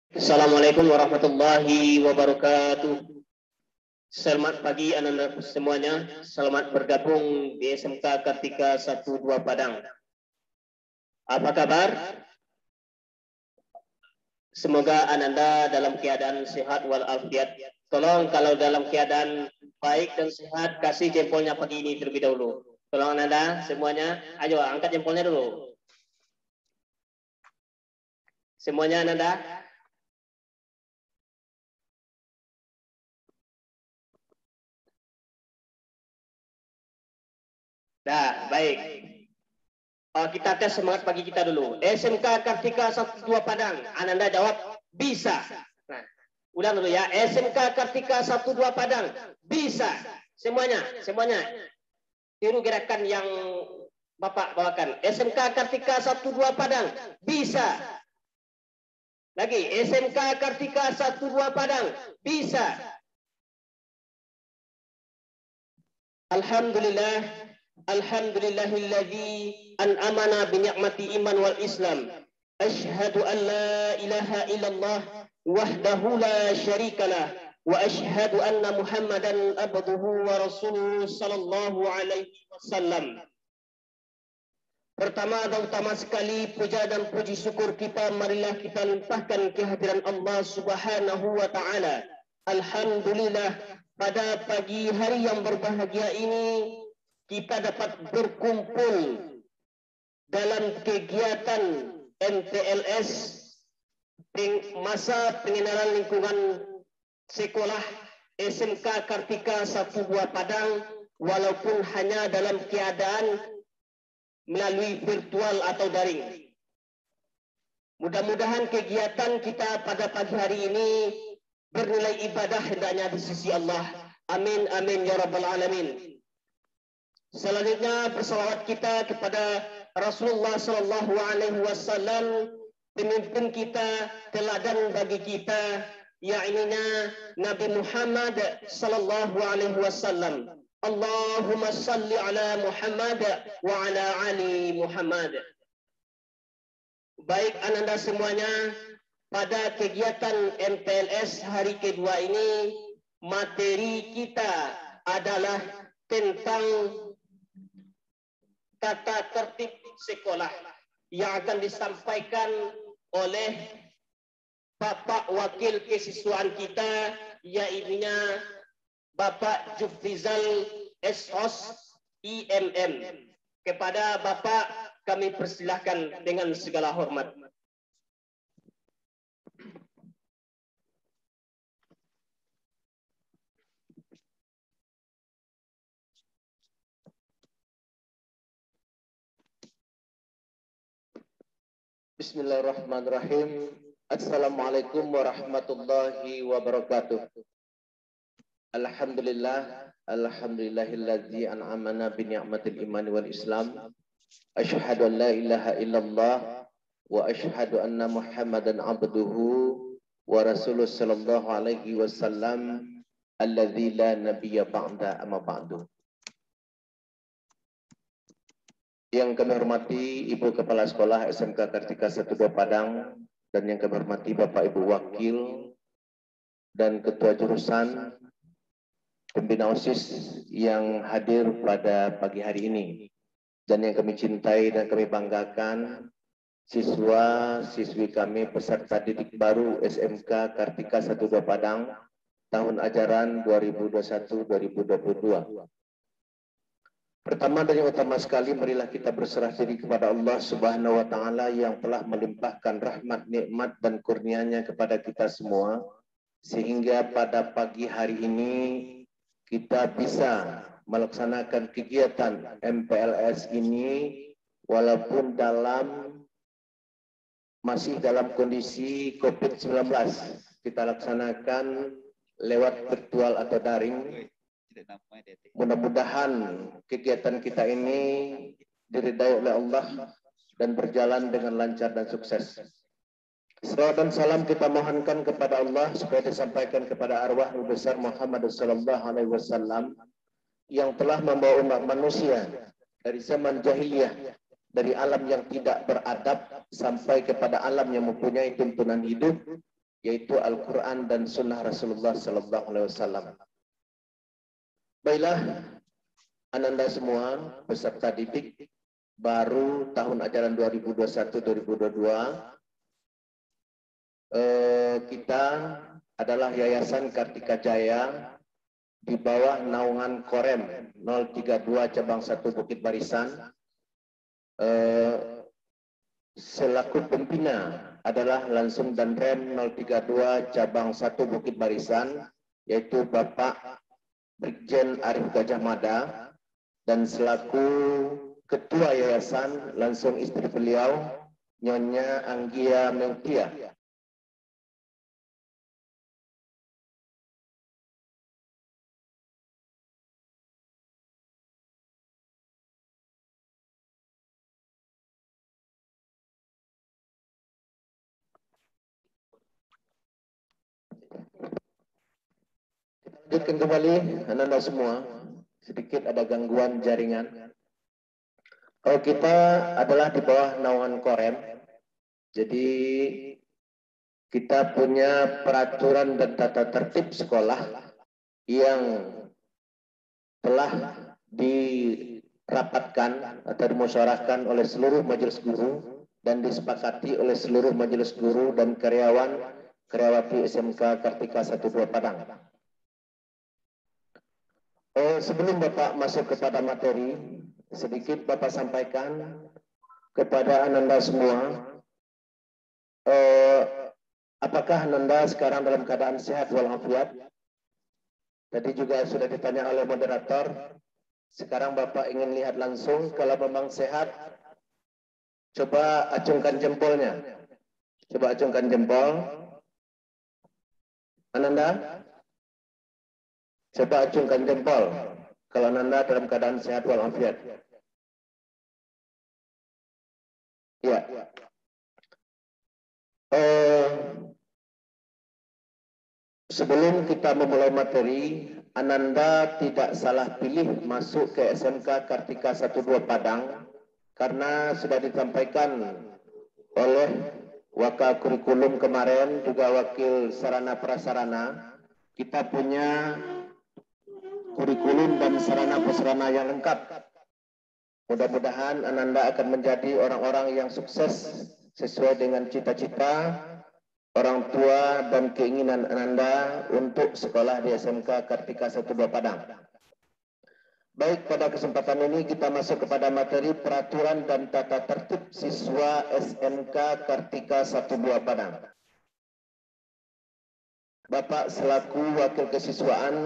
Assalamualaikum warahmatullahi wabarakatuh. Selamat pagi anak-anak semuanya. Selamat bergabung di SMK Kartika 12 Padang. Apa kabar? Semoga Ananda dalam keadaan sehat walafiat. Tolong kalau dalam keadaan baik dan sehat, kasih jempolnya pagi ini terlebih dahulu. Tolong Ananda semuanya, ayo angkat jempolnya dulu. Semuanya Ananda. Dah, baik. Kita tes semangat pagi kita dulu. SMK Kartika 12 Padang. Ananda jawab bisa. Nah, ulang dulu ya. SMK Kartika 12 Padang. Bisa. Semuanya. Tiru gerakan yang Bapak bawakan. SMK Kartika 12 Padang. Bisa. Lagi. SMK Kartika 12 Padang. Bisa. Alhamdulillah. Alhamdulillahilladzi an'amana bi ni'mati iman wal islam. Asyhadu an la ilaha illallah wahdahu la syarikalah wa asyhadu anna Muhammadan abduhu wa rasuluhu sallallahu alaihi wasallam. Pertama dan utama sekali puja dan puji syukur kita marilah kita limpahkan kehadiran Allah Subhanahu wa taala. Alhamdulillah pada pagi hari yang berbahagia ini kita dapat berkumpul dalam kegiatan MTLS masa pengenalan lingkungan sekolah SMK Kartika 12 Padang walaupun hanya dalam keadaan melalui virtual atau daring. Mudah-mudahan kegiatan kita pada pagi hari ini bernilai ibadah hendaknya di sisi Allah. Amin amin ya rabbal alamin. Selanjutnya bersalawat kita kepada Rasulullah Sallallahu Alaihi Wasallam, pemimpin kita, teladan bagi kita, yaitu Nabi Muhammad Sallallahu Alaihi Wasallam. Allahumma salli ala Muhammad wa ala ali Muhammad. Baik ananda semuanya, pada kegiatan MTLS hari kedua ini, materi kita adalah tentang tata tertib sekolah yang akan disampaikan oleh Bapak Wakil Kesiswaan kita, yaitu Bapak Jufrizal SOS IMM. Kepada Bapak kami persilahkan dengan segala hormat. Bismillahirrahmanirrahim. Assalamualaikum warahmatullahi wabarakatuh. Alhamdulillahilladzi an'amana bi ni'matil iman wal islam. Asyhadu an la ilaha illallah wa asyhadu anna Muhammadan abduhu wa rasuluhu sallallahu alaihi wasallam alladzi la nabiyya ba'da amma ba'du. Yang kami hormati Ibu Kepala Sekolah SMK Kartika 12 Padang dan yang kami hormati Bapak Ibu Wakil dan Ketua Jurusan Pembina OSIS yang hadir pada pagi hari ini dan yang kami cintai dan kami banggakan siswa-siswi kami peserta didik baru SMK Kartika 12 Padang tahun ajaran 2021-2022. Pertama dan yang utama sekali, marilah kita berserah diri kepada Allah Subhanahu wa Ta'ala yang telah melimpahkan rahmat, nikmat, dan kurnia-Nya kepada kita semua, sehingga pada pagi hari ini kita bisa melaksanakan kegiatan MPLS ini walaupun masih dalam kondisi COVID-19. Kita laksanakan lewat virtual atau daring. Mudah-mudahan kegiatan kita ini diridai oleh Allah dan berjalan dengan lancar dan sukses. Salawat dan salam kita mohonkan kepada Allah supaya disampaikan kepada arwah besar Muhammad sallallahu alaihi wasallam yang telah membawa umat manusia dari zaman jahiliyah, dari alam yang tidak beradab sampai kepada alam yang mempunyai tuntunan hidup yaitu Al-Quran dan Sunnah Rasulullah Sallallahu Alaihi Wasallam. Baiklah, Ananda semua peserta didik baru tahun ajaran 2021-2022, kita adalah Yayasan Kartika Jaya di bawah naungan Korem 032 Cabang 1 Bukit Barisan. Selaku pembina adalah langsung dan Rem 032 Cabang 1 Bukit Barisan, yaitu Bapak Brigjen Arif Gajah Mada, dan selaku Ketua Yayasan langsung istri beliau, Nyonya Anggia Melkia. Lanjutkan kembali, Ananda semua. Sedikit ada gangguan jaringan. Kalau kita adalah di bawah naungan Korem, jadi kita punya peraturan dan tata tertib sekolah yang telah dirapatkan atau dimusyawarahkan oleh seluruh majelis guru dan disepakati oleh seluruh majelis guru dan karyawati SMK Kartika 12 Padang. Sebelum Bapak masuk kepada materi, sedikit Bapak sampaikan kepada Ananda semua, apakah Ananda sekarang dalam keadaan sehat walafiat? Tadi juga sudah ditanya oleh moderator, sekarang Bapak ingin lihat langsung, kalau memang sehat, coba acungkan jempolnya. Coba acungkan jempol. Ananda? Coba acungkan jempol kalau Ananda dalam keadaan sehat walafiat. Ya. Sebelum kita memulai materi, Ananda tidak salah pilih masuk ke SMK Kartika 12 Padang karena sudah disampaikan oleh Wakil Kurikulum kemarin, juga Wakil Sarana Prasarana, kita punya kurikulum dan sarana prasarana yang lengkap. Mudah-mudahan Ananda akan menjadi orang-orang yang sukses sesuai dengan cita-cita orang tua dan keinginan Ananda untuk sekolah di SMK Kartika 12 Padang. Baik, pada kesempatan ini kita masuk kepada materi peraturan dan tata tertib siswa SMK Kartika 12 Padang. Bapak selaku Wakil Kesiswaan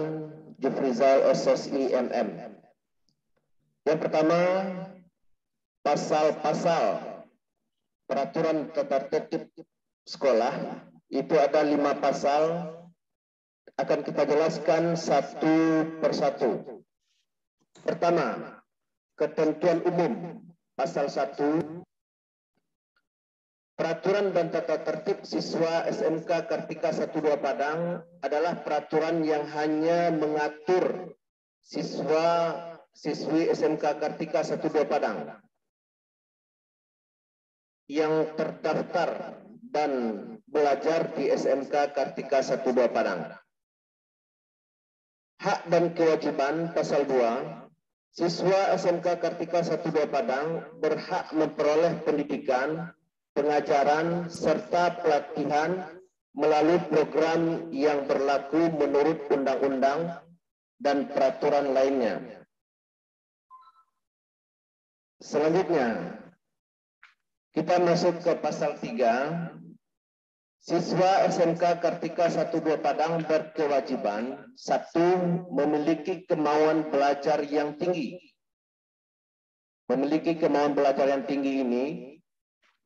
Jufrizal SSI MM. Yang pertama, pasal-pasal peraturan tata tertib sekolah itu ada 5 pasal, akan kita jelaskan satu persatu. Pertama, ketentuan umum pasal 1, peraturan dan tata tertib siswa SMK Kartika 12 Padang adalah peraturan yang hanya mengatur siswi SMK Kartika 12 Padang yang terdaftar dan belajar di SMK Kartika 12 Padang. Hak dan kewajiban pasal 2, siswa SMK Kartika 12 Padang berhak memperoleh pendidikan, pengajaran, serta pelatihan melalui program yang berlaku menurut undang-undang dan peraturan lainnya. Selanjutnya, kita masuk ke pasal 3. Siswa SMK Kartika 12 Padang berkewajiban 1. Memiliki kemauan belajar yang tinggi. Memiliki kemauan belajar yang tinggi ini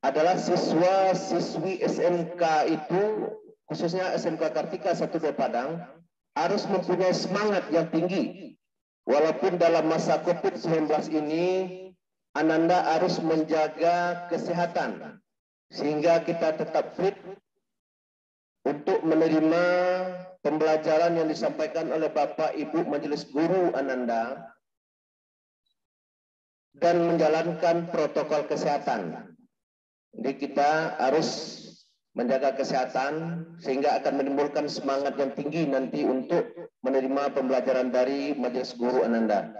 adalah siswa-siswi SMK itu, khususnya SMK Kartika 12 Padang, harus mempunyai semangat yang tinggi. Walaupun dalam masa COVID-19 ini, Ananda harus menjaga kesehatan, sehingga kita tetap fit untuk menerima pembelajaran yang disampaikan oleh Bapak Ibu Majelis Guru Ananda dan menjalankan protokol kesehatan. Jadi kita harus menjaga kesehatan, sehingga akan menimbulkan semangat yang tinggi nanti untuk menerima pembelajaran dari Majelis Guru Ananda.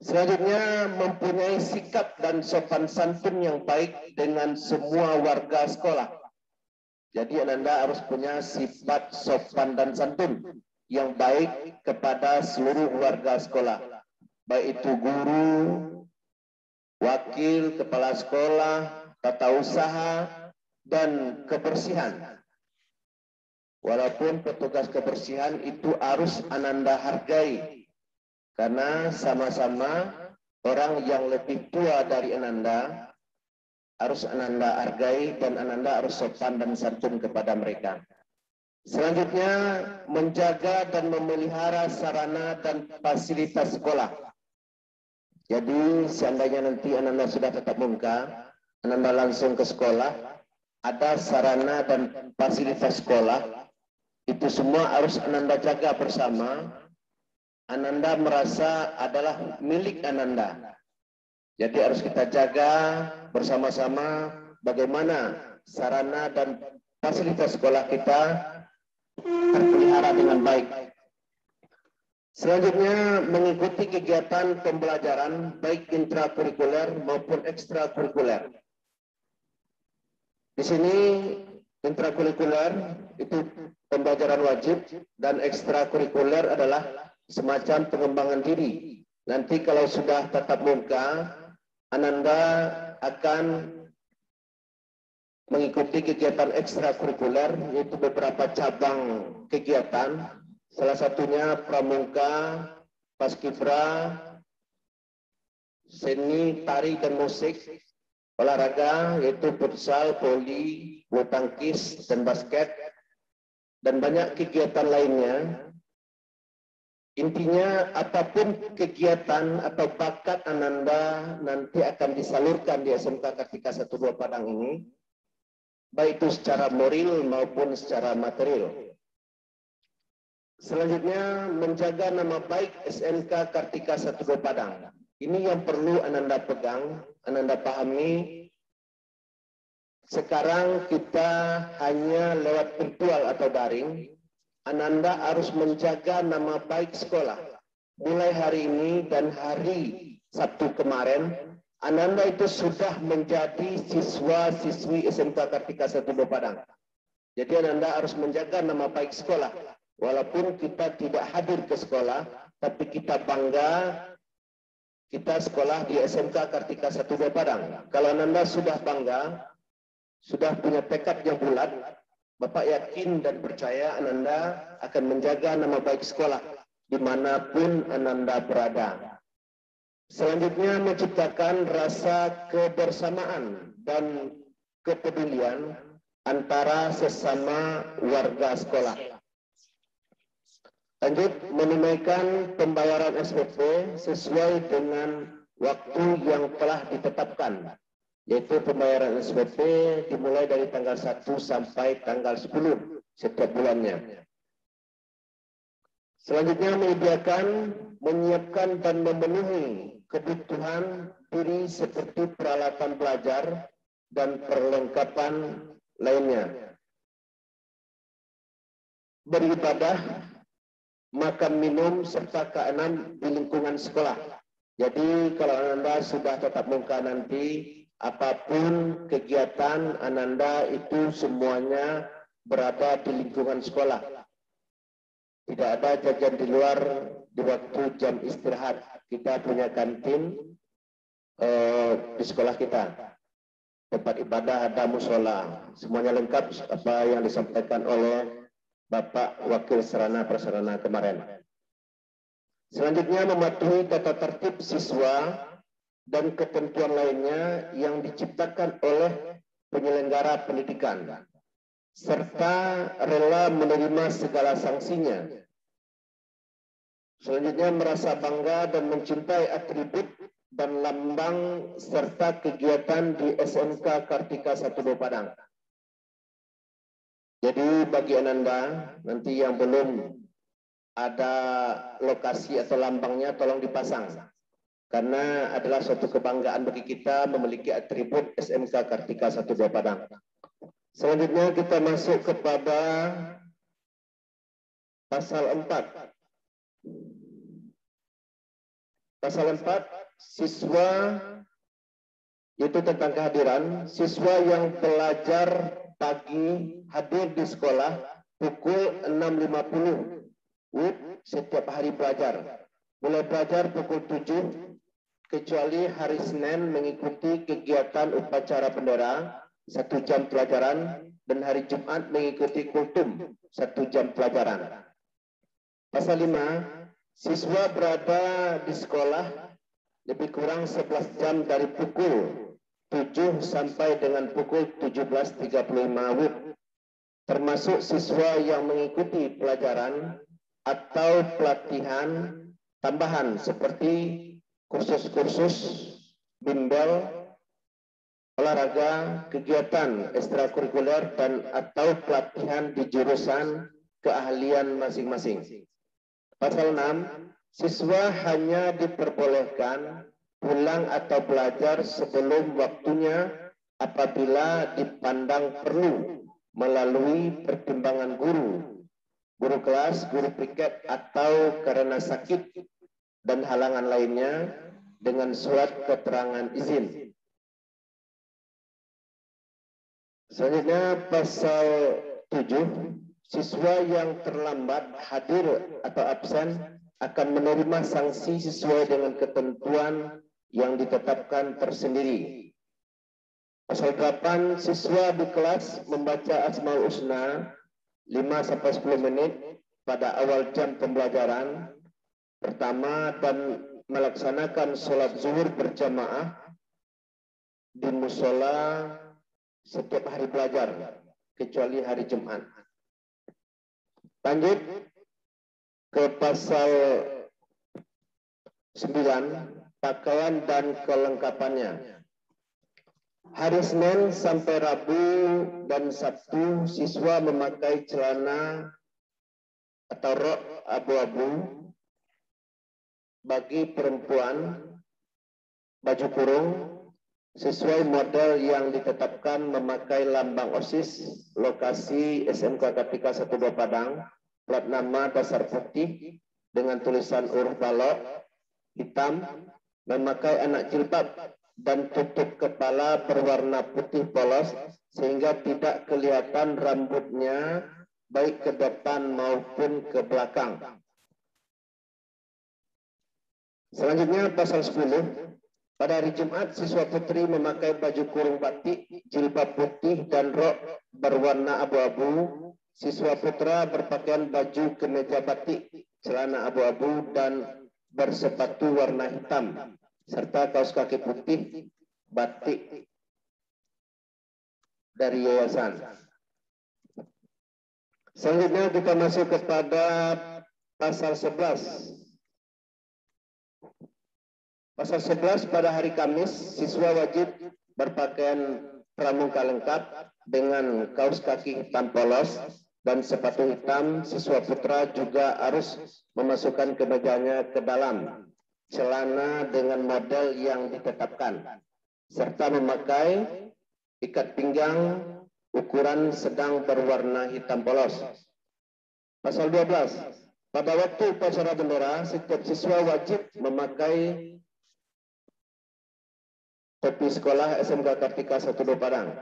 Selanjutnya, mempunyai sikap dan sopan santun yang baik dengan semua warga sekolah. Jadi Ananda harus punya sifat sopan dan santun yang baik kepada seluruh warga sekolah, baik itu guru, wakil, kepala sekolah, tata usaha, dan kebersihan. Walaupun petugas kebersihan itu harus Ananda hargai, karena sama-sama orang yang lebih tua dari Ananda, harus Ananda hargai dan Ananda harus sopan dan santun kepada mereka. Selanjutnya, menjaga dan memelihara sarana dan fasilitas sekolah. Jadi seandainya nanti Ananda sudah tatap muka, Ananda langsung ke sekolah, ada sarana dan fasilitas sekolah, itu semua harus Ananda jaga bersama. Ananda merasa adalah milik Ananda. Jadi harus kita jaga bersama-sama bagaimana sarana dan fasilitas sekolah kita terpelihara dengan baik. Selanjutnya, mengikuti kegiatan pembelajaran baik intrakurikuler maupun ekstrakurikuler. Di sini intrakurikuler itu pembelajaran wajib dan ekstrakurikuler adalah semacam pengembangan diri. Nanti kalau sudah tatap muka, Ananda akan mengikuti kegiatan ekstrakurikuler, yaitu beberapa cabang kegiatan. Salah satunya pramuka, paskibra, seni, tari dan musik, olahraga yaitu futsal, voli, bulu tangkis dan basket, dan banyak kegiatan lainnya. Intinya apapun kegiatan atau bakat Ananda nanti akan disalurkan di SMK Kartika 12 Padang ini, baik itu secara moral maupun secara material. Selanjutnya, menjaga nama baik SMK Kartika 12 Padang. Ini yang perlu Ananda pegang, Ananda pahami. Sekarang kita hanya lewat virtual atau daring. Ananda harus menjaga nama baik sekolah. Mulai hari ini dan hari Sabtu kemarin, Ananda itu sudah menjadi siswa-siswi SMK Kartika 12 Padang. Jadi Ananda harus menjaga nama baik sekolah. Walaupun kita tidak hadir ke sekolah, tapi kita bangga kita sekolah di SMK Kartika 12 Padang. Kalau Ananda sudah bangga, sudah punya tekad yang bulat, Bapak yakin dan percaya Ananda akan menjaga nama baik sekolah dimanapun Ananda berada. Selanjutnya, menciptakan rasa kebersamaan dan kepedulian antara sesama warga sekolah. Lanjut, menunaikan pembayaran SPP sesuai dengan waktu yang telah ditetapkan, yaitu pembayaran SPP dimulai dari tanggal 1 sampai tanggal 10 setiap bulannya. Selanjutnya, menyiapkan dan memenuhi kebutuhan diri seperti peralatan belajar dan perlengkapan lainnya. Beribadah, makan minum, serta keenam di lingkungan sekolah. Jadi kalau Ananda sudah tatap muka nanti, apapun kegiatan Ananda itu semuanya berada di lingkungan sekolah. Tidak ada jajan di luar di waktu jam istirahat. Kita punya kantin di sekolah kita. Tempat ibadah ada musola. Semuanya lengkap apa yang disampaikan oleh Bapak Wakil Sarana Prasarana kemarin. Selanjutnya, mematuhi tata tertib siswa dan ketentuan lainnya yang diciptakan oleh penyelenggara pendidikan, serta rela menerima segala sanksinya. Selanjutnya, merasa bangga dan mencintai atribut dan lambang serta kegiatan di SMK Kartika 12 Padang. Jadi bagi Ananda nanti yang belum ada lokasi atau lambangnya tolong dipasang. Karena adalah suatu kebanggaan bagi kita memiliki atribut SMK Kartika 12 Padang. Selanjutnya kita masuk kepada pasal 4. Pasal 4, siswa, yaitu tentang kehadiran. Siswa yang belajar pagi hadir di sekolah pukul 6.50 setiap hari belajar. Mulai belajar pukul 7, kecuali hari Senin mengikuti kegiatan upacara bendera 1 jam pelajaran, dan hari Jumat mengikuti kultum 1 jam pelajaran. Pasal 5, siswa berada di sekolah lebih kurang 11 jam dari pukul 7 sampai dengan pukul 17.35 termasuk siswa yang mengikuti pelajaran atau pelatihan tambahan seperti kursus-kursus bimbel, olahraga, kegiatan ekstrakurikuler, dan atau pelatihan di jurusan keahlian masing-masing. Pasal 6, siswa hanya diperbolehkan pulang atau belajar sebelum waktunya apabila dipandang perlu melalui pertimbangan guru kelas, guru piket, atau karena sakit dan halangan lainnya dengan surat keterangan izin. Selanjutnya pasal 7, siswa yang terlambat hadir atau absen akan menerima sanksi sesuai dengan ketentuan yang ditetapkan tersendiri. Pasal 8, siswa di kelas membaca Asmaul Husna 5-10 menit pada awal jam pembelajaran pertama dan melaksanakan sholat zuhur berjamaah di musola setiap hari belajar kecuali hari Jumat. Lanjut ke pasal 9, pakaian dan kelengkapannya. Hari Senin sampai Rabu dan Sabtu siswa memakai celana atau rok abu-abu. Bagi perempuan, baju kurung sesuai model yang ditetapkan memakai lambang OSIS, lokasi SMK Kartika 12 Padang, plat nama dasar putih dengan tulisan huruf balok hitam, memakai anak jilbab dan tutup kepala berwarna putih polos sehingga tidak kelihatan rambutnya baik ke depan maupun ke belakang. Selanjutnya pasal 10. Pada hari Jumat, siswa putri memakai baju kurung batik, jilbab putih, dan rok berwarna abu-abu. Siswa putra berpakaian baju kemeja batik, celana abu-abu, dan bersepatu warna hitam, serta kaos kaki putih batik dari yayasan. Selanjutnya kita masuk kepada pasal 11. Pasal 11, pada hari Kamis, siswa wajib berpakaian pramuka lengkap dengan kaos kaki hitam polos dan sepatu hitam. Siswa putra juga harus memasukkan kemejanya ke dalam celana dengan model yang ditetapkan, serta memakai ikat pinggang ukuran sedang berwarna hitam polos. Pasal 12, pada waktu upacara bendera, setiap siswa wajib memakai topi sekolah SMK Kartika 12 Padang.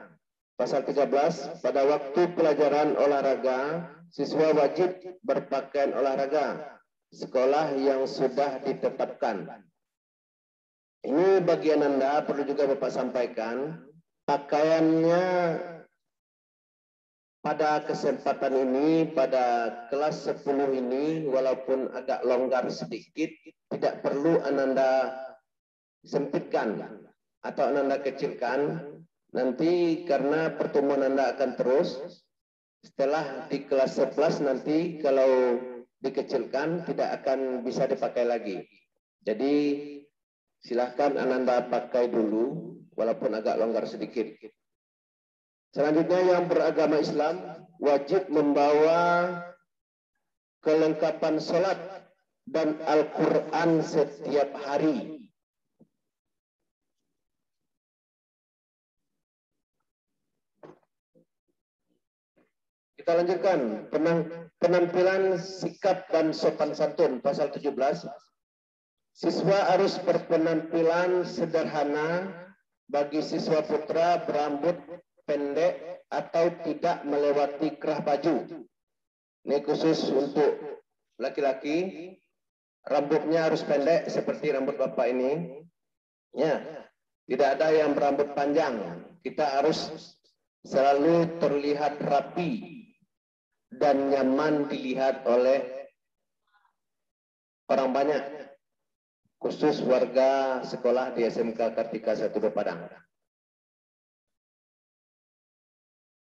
Pasal 13, pada waktu pelajaran olahraga, siswa wajib berpakaian olahraga sekolah yang sudah ditetapkan. Ini bagian Anda perlu juga Bapak sampaikan, pakaiannya pada kesempatan ini, pada kelas 10 ini, walaupun agak longgar sedikit, tidak perlu Anda sempitkan atau Anda kecilkan, nanti karena pertemuan Anda akan terus. Setelah di kelas 11 nanti kalau dikecilkan tidak akan bisa dipakai lagi. Jadi silahkan Anda pakai dulu walaupun agak longgar sedikit. Selanjutnya yang beragama Islam wajib membawa kelengkapan sholat dan Al-Quran setiap hari. Kita lanjutkan penampilan sikap dan sopan santun pasal 17. Siswa harus berpenampilan sederhana bagi siswa putra berambut pendek atau tidak melewati kerah baju. Ini khusus untuk laki-laki, rambutnya harus pendek seperti rambut Bapak ini. Ya, tidak ada yang berambut panjang. Kita harus selalu terlihat rapi dan nyaman dilihat oleh orang banyak, khusus warga sekolah di SMK Kartika 1 Padang.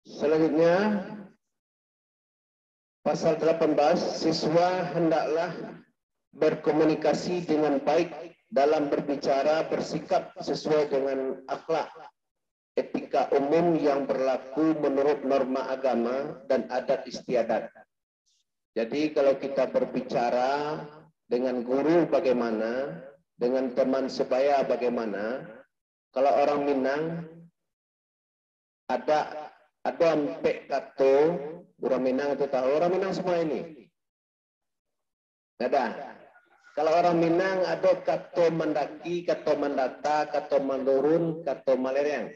Selanjutnya, pasal 18, siswa hendaklah berkomunikasi dengan baik dalam berbicara, bersikap sesuai dengan akhlak etika umum yang berlaku menurut norma agama dan adat istiadat. Jadi kalau kita berbicara dengan guru bagaimana, dengan teman sebaya bagaimana, kalau orang Minang ada empek kato, orang Minang itu tahu, orang Minang semua ini. Ada. Kalau orang Minang ada kato mendaki, kato mendata, kato menurun, kato malereng.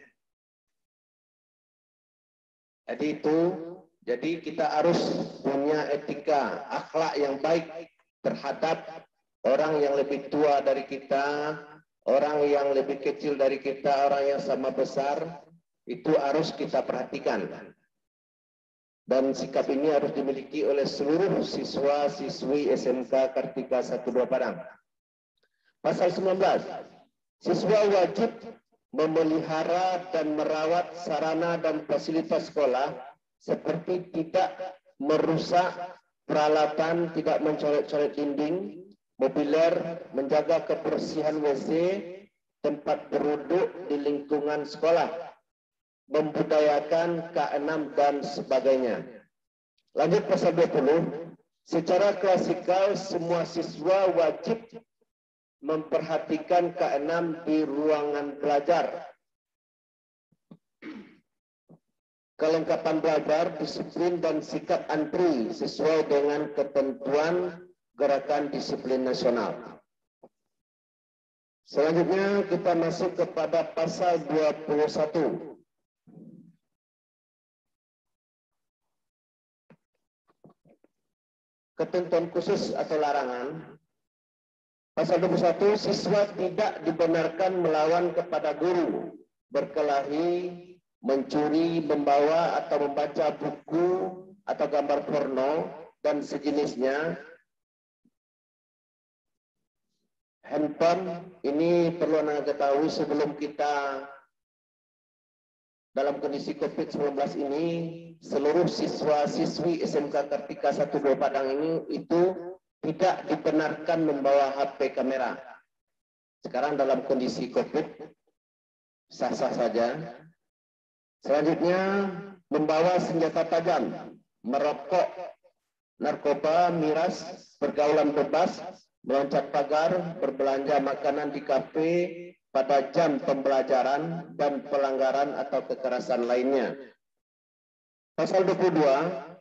Jadi kita harus punya etika, akhlak yang baik terhadap orang yang lebih tua dari kita, orang yang lebih kecil dari kita, orang yang sama besar, itu harus kita perhatikan. Dan sikap ini harus dimiliki oleh seluruh siswa-siswi SMK Kartika 1 Padang. Pasal 19, siswa wajib memelihara dan merawat sarana dan fasilitas sekolah seperti tidak merusak peralatan, tidak mencoret-coret dinding, mobiler, menjaga kebersihan WC, tempat beruduk di lingkungan sekolah, membudayakan K6 dan sebagainya. Lanjut pasal 20, secara klasikal semua siswa wajib memperhatikan K6 di ruangan belajar. Kelengkapan belajar, disiplin dan sikap antri sesuai dengan ketentuan Gerakan Disiplin Nasional. Selanjutnya kita masuk kepada pasal 21. Ketentuan khusus atau larangan. Pasal 21, siswa tidak dibenarkan melawan kepada guru, berkelahi, mencuri, membawa atau membaca buku atau gambar porno dan sejenisnya. Handphone ini perlu Anda ketahui sebelum kita dalam kondisi COVID-19 ini, seluruh siswa-siswi SMK Kartika 1 Padang ini itu tidak dibenarkan membawa HP kamera. Sekarang dalam kondisi COVID, sah-sah saja. Selanjutnya, membawa senjata tajam, merokok, narkoba, miras, pergaulan bebas, meloncat pagar, berbelanja makanan di kafe pada jam pembelajaran, dan pelanggaran atau kekerasan lainnya. Pasal 22,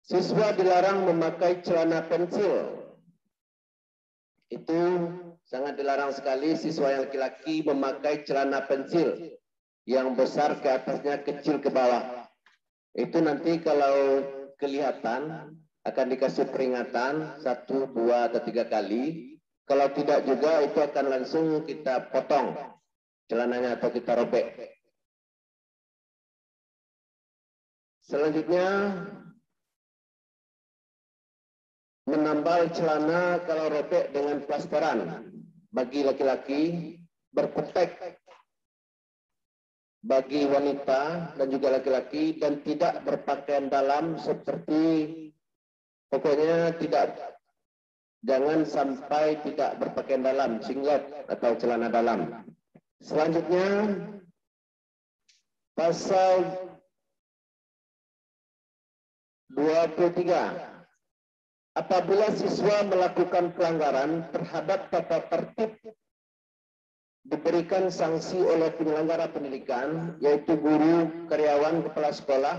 siswa dilarang memakai celana pensil. Itu sangat dilarang sekali siswa yang laki-laki memakai celana pensil yang besar ke atasnya, kecil ke bawah. Itu nanti kalau kelihatan akan dikasih peringatan 1, 2, atau 3 kali. Kalau tidak juga itu akan langsung kita potong celananya atau kita robek. Selanjutnya, menambal celana kalau robek dengan plasteran bagi laki-laki, berkutek bagi wanita dan juga laki-laki, dan tidak berpakaian dalam seperti, pokoknya jangan sampai tidak berpakaian dalam, singlet atau celana dalam. Selanjutnya, pasal 23. Apabila siswa melakukan pelanggaran terhadap tata tertib, diberikan sanksi oleh penyelenggara pendidikan, yaitu guru, karyawan, kepala sekolah,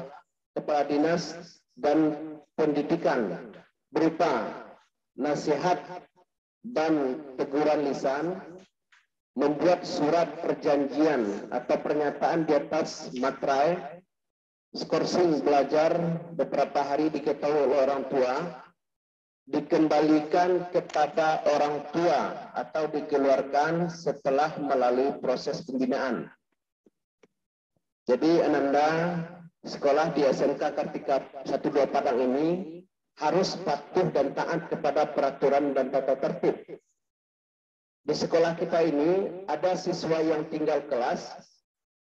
kepala dinas dan pendidikan berupa nasihat dan teguran lisan, membuat surat perjanjian atau pernyataan di atas materai, skorsing belajar beberapa hari diketahui oleh orang tua, dikembalikan kepada orang tua atau dikeluarkan setelah melalui proses pembinaan. Jadi Ananda sekolah di SMK Kartika 12 Padang ini harus patuh dan taat kepada peraturan dan tata tertib. Di sekolah kita ini ada siswa yang tinggal kelas,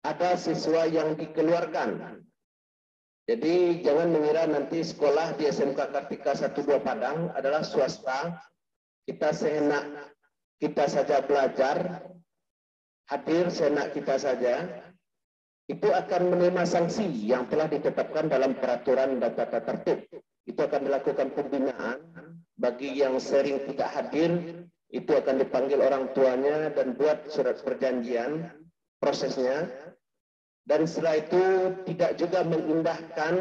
ada siswa yang dikeluarkan. Jadi jangan mengira nanti sekolah di SMK Kartika 12 Padang adalah swasta, kita seenak kita saja belajar, hadir seenak kita saja, itu akan menerima sanksi yang telah ditetapkan dalam peraturan dan tata tertib. Itu akan dilakukan pembinaan, bagi yang sering tidak hadir, itu akan dipanggil orang tuanya dan buat surat perjanjian prosesnya. Dan setelah itu tidak juga mengindahkan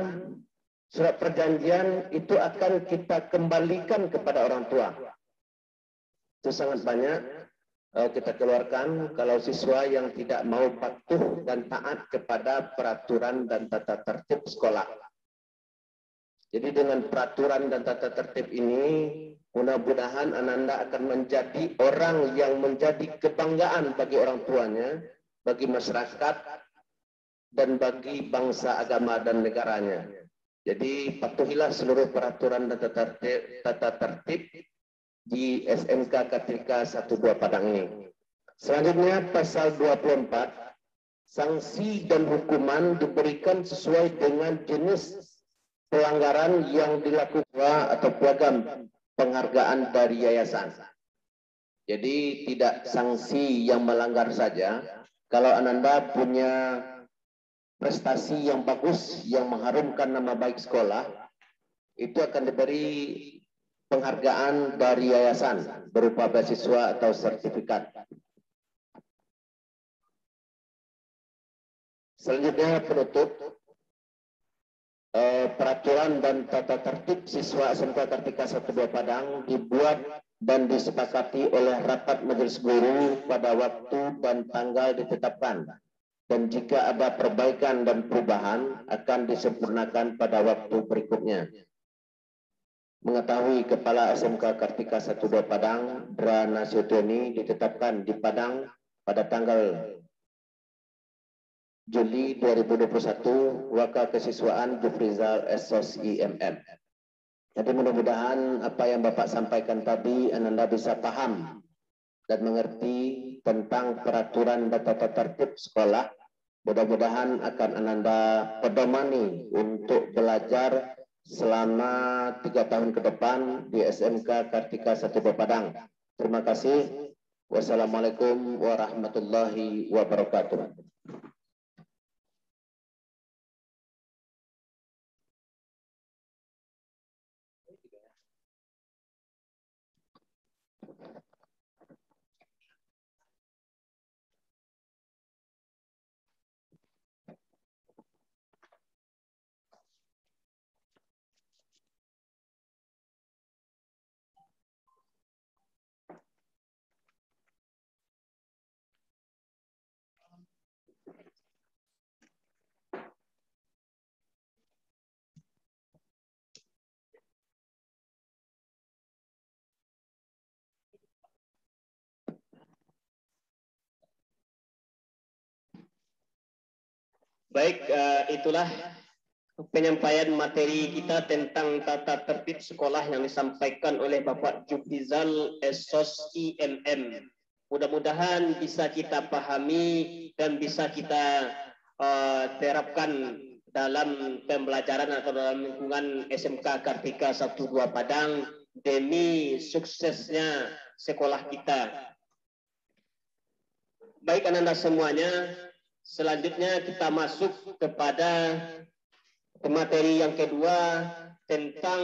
surat perjanjian, itu akan kita kembalikan kepada orang tua. Itu sangat banyak kita keluarkan kalau siswa yang tidak mau patuh dan taat kepada peraturan dan tata tertib sekolah. Jadi dengan peraturan dan tata tertib ini, mudah-mudahan Ananda akan menjadi orang yang menjadi kebanggaan bagi orang tuanya, bagi masyarakat, dan bagi bangsa, agama, dan negaranya. Jadi patuhilah seluruh peraturan dan tata tertib di SMK Kartika 12 Padang ini. Selanjutnya pasal 24, sanksi dan hukuman diberikan sesuai dengan jenis pelanggaran yang dilakukan atau piagam penghargaan dari yayasan. Jadi tidak sanksi yang melanggar saja. Kalau Ananda punya prestasi yang bagus yang mengharumkan nama baik sekolah, itu akan diberi penghargaan dari yayasan berupa beasiswa atau sertifikat. Selanjutnya penutup. Peraturan dan tata tertib siswa SMK Kartika 12 Padang dibuat dan disepakati oleh rapat majelis guru pada waktu dan tanggal ditetapkan, dan jika ada perbaikan dan perubahan akan disempurnakan pada waktu berikutnya. Mengetahui Kepala SMK Kartika 12 Padang, Dra Nasution ditetapkan di Padang pada tanggal Juli 2021, Waka Kesiswaan Jufrizal Esos IMM. Jadi mudah-mudahan apa yang Bapak sampaikan tadi Ananda bisa paham dan mengerti tentang peraturan dan tata tertib sekolah. Mudah-mudahan akan Ananda pedomani untuk belajar selama 3 tahun ke depan di SMK Kartika 12 Padang. Terima kasih. Wassalamualaikum warahmatullahi wabarakatuh. Baik, itulah penyampaian materi kita tentang tata tertib sekolah yang disampaikan oleh Bapak Jufrizal Esos IMM. Mudah-mudahan bisa kita pahami dan bisa kita terapkan dalam pembelajaran atau dalam lingkungan SMK Kartika 12 Padang demi suksesnya sekolah kita. Baik Ananda semuanya, selanjutnya kita masuk kepada materi yang kedua tentang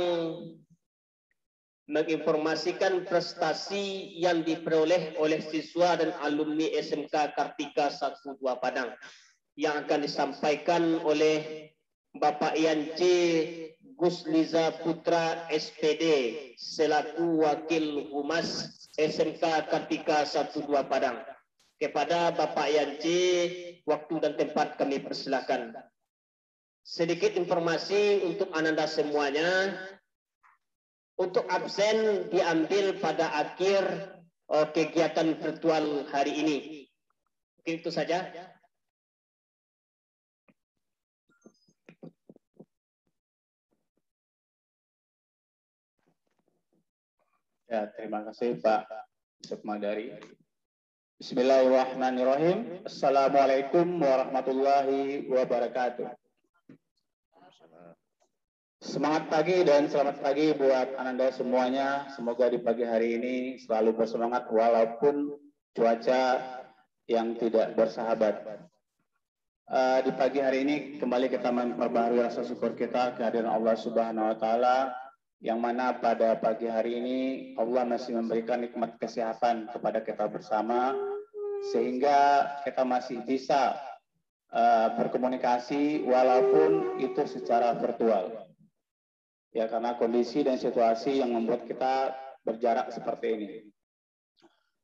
menginformasikan prestasi yang diperoleh oleh siswa dan alumni SMK Kartika 12 Padang yang akan disampaikan oleh Bapak Yanci Gusliza Putra SPD selaku Wakil Humas SMK Kartika 12 Padang. Kepada Bapak Yanci, waktu dan tempat kami persilakan. Sedikit informasi untuk Ananda semuanya. Untuk absen diambil pada akhir kegiatan virtual hari ini. Mungkin itu saja. Ya, terima kasih Pak Sukmadari. Bismillahirrahmanirrahim. Assalamualaikum warahmatullahi wabarakatuh. Semangat pagi dan selamat pagi buat Ananda semuanya. Semoga di pagi hari ini selalu bersemangat walaupun cuaca yang tidak bersahabat. Di pagi hari ini kembali kita memperbaharui rasa syukur kita kehadiran Allah Subhanahu wa taala, yang mana pada pagi hari ini Allah masih memberikan nikmat kesehatan kepada kita bersama sehingga kita masih bisa berkomunikasi walaupun itu secara virtual. Ya, karena kondisi dan situasi yang membuat kita berjarak seperti ini.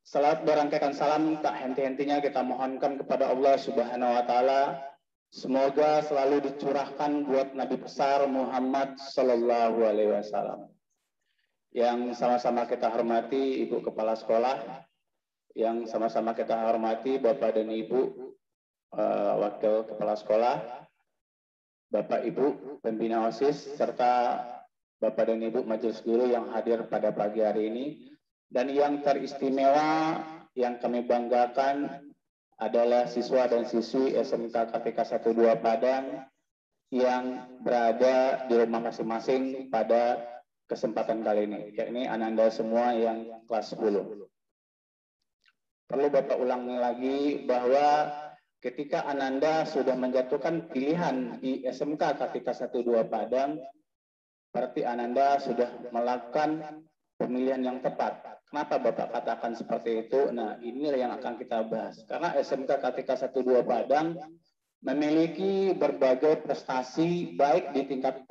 Salat berangkaikan salam tak henti-hentinya kita mohonkan kepada Allah Subhanahu wa taala, semoga selalu dicurahkan buat Nabi besar Muhammad sallallahu alaihi wasallam. Yang sama-sama kita hormati Ibu Kepala Sekolah, yang sama-sama kita hormati Bapak dan Ibu Wakil Kepala Sekolah, Bapak Ibu Pembina OSIS, serta Bapak dan Ibu Majelis Guru yang hadir pada pagi hari ini. Dan yang teristimewa yang kami banggakan adalah siswa dan siswi SMK Kartika 12 Padang yang berada di rumah masing-masing pada kesempatan kali ini, yakni Ananda semua yang kelas 10. Perlu Bapak ulangi lagi bahwa ketika Ananda sudah menjatuhkan pilihan di SMK Kartika 12 Padang, berarti Ananda sudah melakukan pemilihan yang tepat. Kenapa Bapak katakan seperti itu? Nah, ini yang akan kita bahas. Karena SMK Kartika 12 Padang memiliki berbagai prestasi baik di tingkat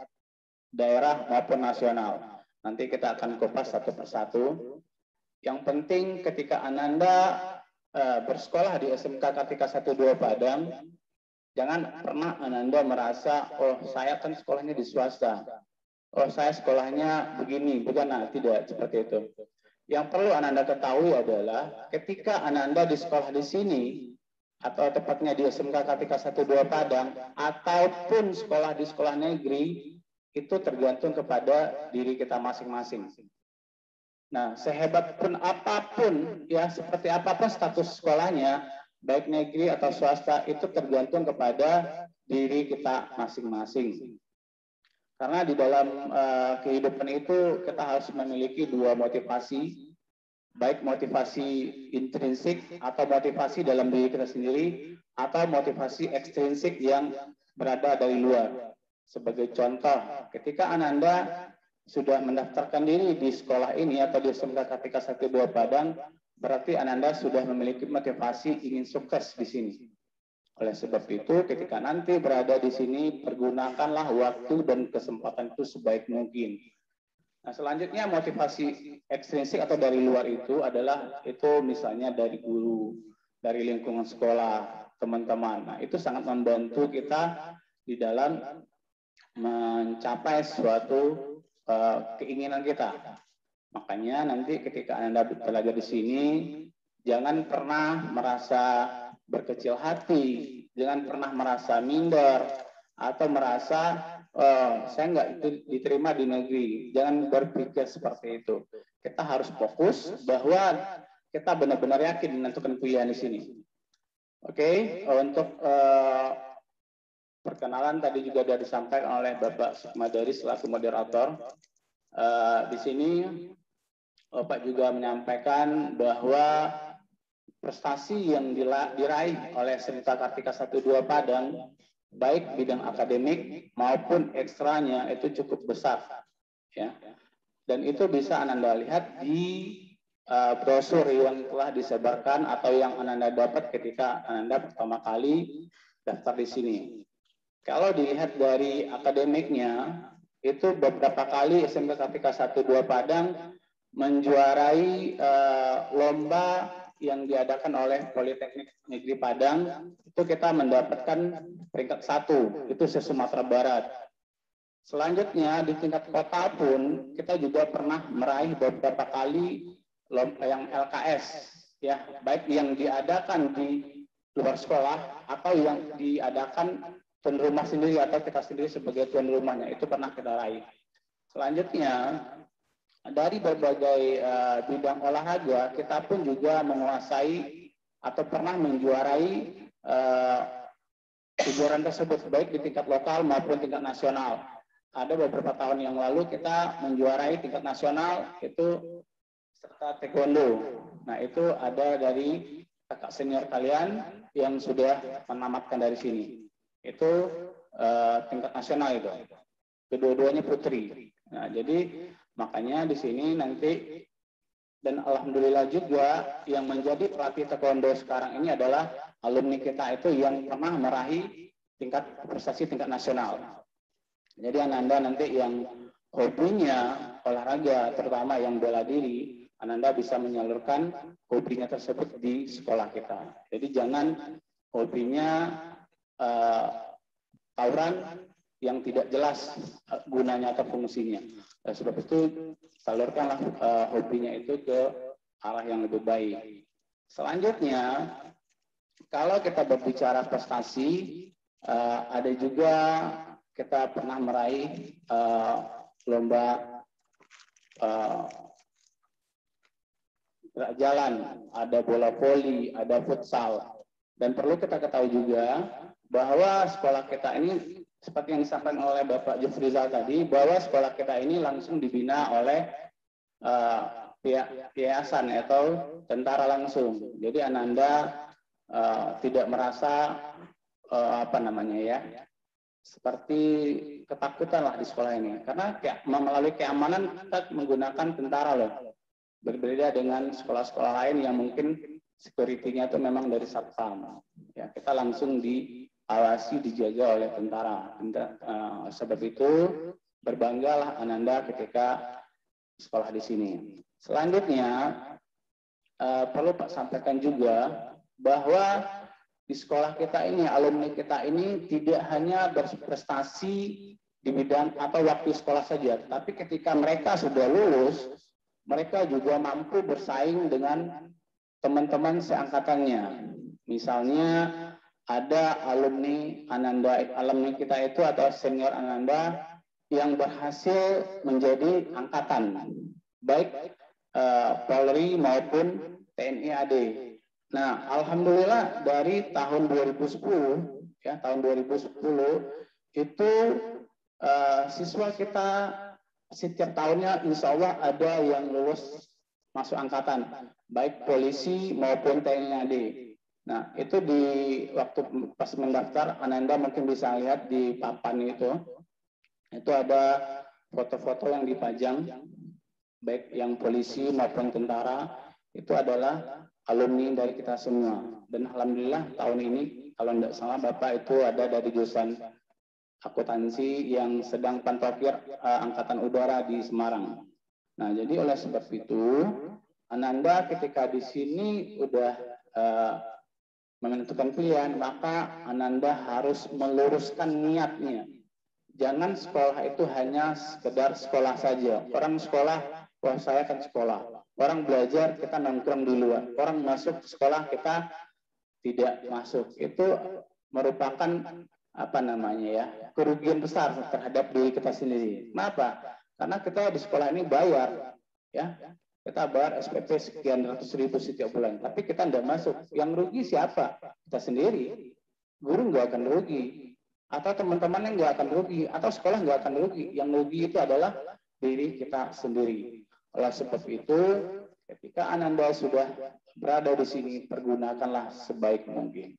daerah maupun nasional. Nanti kita akan kupas satu persatu. Yang penting ketika Ananda bersekolah di SMK Kartika 12 Padang, jangan pernah Ananda merasa, oh saya kan sekolahnya di swasta. Oh saya sekolahnya begini, bukan, nah, tidak seperti itu. Yang perlu Ananda ketahui adalah ketika Ananda di sekolah di sini, atau tepatnya di SMK Kartika 12 Padang, ataupun sekolah di sekolah negeri, itu tergantung kepada diri kita masing-masing. Nah, sehebat pun apapun, ya seperti apapun status sekolahnya, baik negeri atau swasta, itu tergantung kepada diri kita masing-masing. Karena di dalam kehidupan itu kita harus memiliki dua motivasi, baik motivasi intrinsik atau motivasi dalam diri kita sendiri, atau motivasi ekstrinsik yang berada dari luar. Sebagai contoh, ketika Ananda sudah mendaftarkan diri di sekolah ini atau di SMK Kartika 12 Padang, berarti Ananda sudah memiliki motivasi ingin sukses di sini. Oleh sebab itu, ketika nanti berada di sini, pergunakanlah waktu dan kesempatan itu sebaik mungkin. Nah, selanjutnya motivasi ekstrinsik atau dari luar itu adalah itu misalnya dari guru, dari lingkungan sekolah, teman-teman. Nah, itu sangat membantu kita di dalam mencapai suatu keinginan kita. Makanya nanti ketika Anda belajar di sini, jangan pernah merasa berkecil hati, jangan pernah merasa minder atau merasa saya nggak diterima di negeri. Jangan berpikir seperti itu. Kita harus fokus bahwa kita benar-benar yakin menentukan pilihan di sini. Oke, untuk perkenalan tadi juga sudah disampaikan oleh Bapak Sukmadari selaku moderator. Di sini Bapak juga menyampaikan bahwa prestasi yang diraih oleh SMK Kartika 12 Padang, baik bidang akademik maupun ekstranya itu cukup besar, ya. Dan itu bisa Ananda lihat di brosur yang telah disebarkan atau yang Ananda dapat ketika Ananda pertama kali daftar di sini. Kalau dilihat dari akademiknya, itu beberapa kali SMK Kartika 1-2 Padang menjuarai lomba yang diadakan oleh Politeknik Negeri Padang. Itu kita mendapatkan peringkat 1, itu se-Sumatera Barat. Selanjutnya di tingkat kota pun kita juga pernah meraih beberapa kali lomba yang LKS, ya, baik yang diadakan di luar sekolah atau yang diadakan tuan rumah sendiri atau kita sendiri sebagai tuan rumahnya, itu pernah kita raih. Selanjutnya dari berbagai bidang olahraga kita pun juga menguasai atau pernah menjuarai kejuaraan tersebut baik di tingkat lokal maupun tingkat nasional. Ada beberapa tahun yang lalu kita menjuarai tingkat nasional itu serta taekwondo. Nah, itu ada dari kakak senior kalian yang sudah menamatkan dari sini. Itu tingkat nasional itu. Kedua-duanya putri. Nah, jadi makanya di sini nanti, dan alhamdulillah juga yang menjadi pelatih taekwondo sekarang ini adalah alumni kita itu yang pernah meraih tingkat prestasi tingkat nasional. Jadi Ananda nanti yang hobinya olahraga, terutama yang bela diri, Ananda bisa menyalurkan hobinya tersebut di sekolah kita. Jadi jangan hobinya tawuran yang tidak jelas gunanya atau fungsinya. Sebab itu salurkanlah hobinya itu ke arah yang lebih baik. Selanjutnya, kalau kita berbicara prestasi, ada juga kita pernah meraih lomba gerak jalan, ada bola voli, ada futsal. Dan perlu kita ketahui juga bahwa sekolah kita ini, seperti yang disampaikan oleh Bapak Jufrizal tadi, bahwa sekolah kita ini langsung dibina oleh pihak yayasan atau tentara langsung. Jadi Ananda tidak merasa seperti ketakutan lah di sekolah ini, karena melalui keamanan kita menggunakan tentara loh, berbeda dengan sekolah-sekolah lain yang mungkin security-nya itu memang dari satpam. Ya, kita langsung diawasi, dijaga oleh tentara. Sebab itu berbanggalah Ananda ketika sekolah di sini. Selanjutnya perlu Pak sampaikan juga bahwa di sekolah kita ini, alumni kita ini tidak hanya berprestasi di bidang atau waktu sekolah saja, tapi ketika mereka sudah lulus, mereka juga mampu bersaing dengan teman-teman seangkatannya. Misalnya ada alumni Ananda, alumni kita itu atau senior Ananda yang berhasil menjadi angkatan, baik Polri maupun TNI AD. Nah, alhamdulillah dari tahun 2010, ya tahun 2010 itu siswa kita setiap tahunnya insya Allah ada yang lulus masuk angkatan, baik polisi maupun TNI AD. Nah, itu di waktu pas mendaftar, Ananda mungkin bisa lihat di papan itu ada foto-foto yang dipajang, baik yang polisi maupun tentara, itu adalah alumni dari kita semua. Dan alhamdulillah tahun ini kalau tidak salah Bapak itu ada dari jurusan akuntansi yang sedang pantofir angkatan udara di Semarang. Nah, jadi oleh sebab itu Ananda ketika di sini udah menentukan pilihan, maka Ananda harus meluruskan niatnya. Jangan sekolah itu hanya sekedar sekolah saja. Orang sekolah, wah saya kan sekolah. Orang belajar, kita nongkrong di luar. Orang masuk sekolah, kita tidak masuk. Itu merupakan kerugian besar terhadap diri kita sendiri. Kenapa? Karena kita di sekolah ini bayar, ya. Kita bayar SPP sekian ratus ribu setiap bulan. Tapi kita tidak masuk. Yang rugi siapa? Kita sendiri. Guru nggak akan rugi. Atau teman-teman yang nggak akan rugi. Atau sekolah nggak akan rugi. Yang rugi itu adalah diri kita sendiri. Oleh sebab itu, ketika Ananda sudah berada di sini, pergunakanlah sebaik mungkin.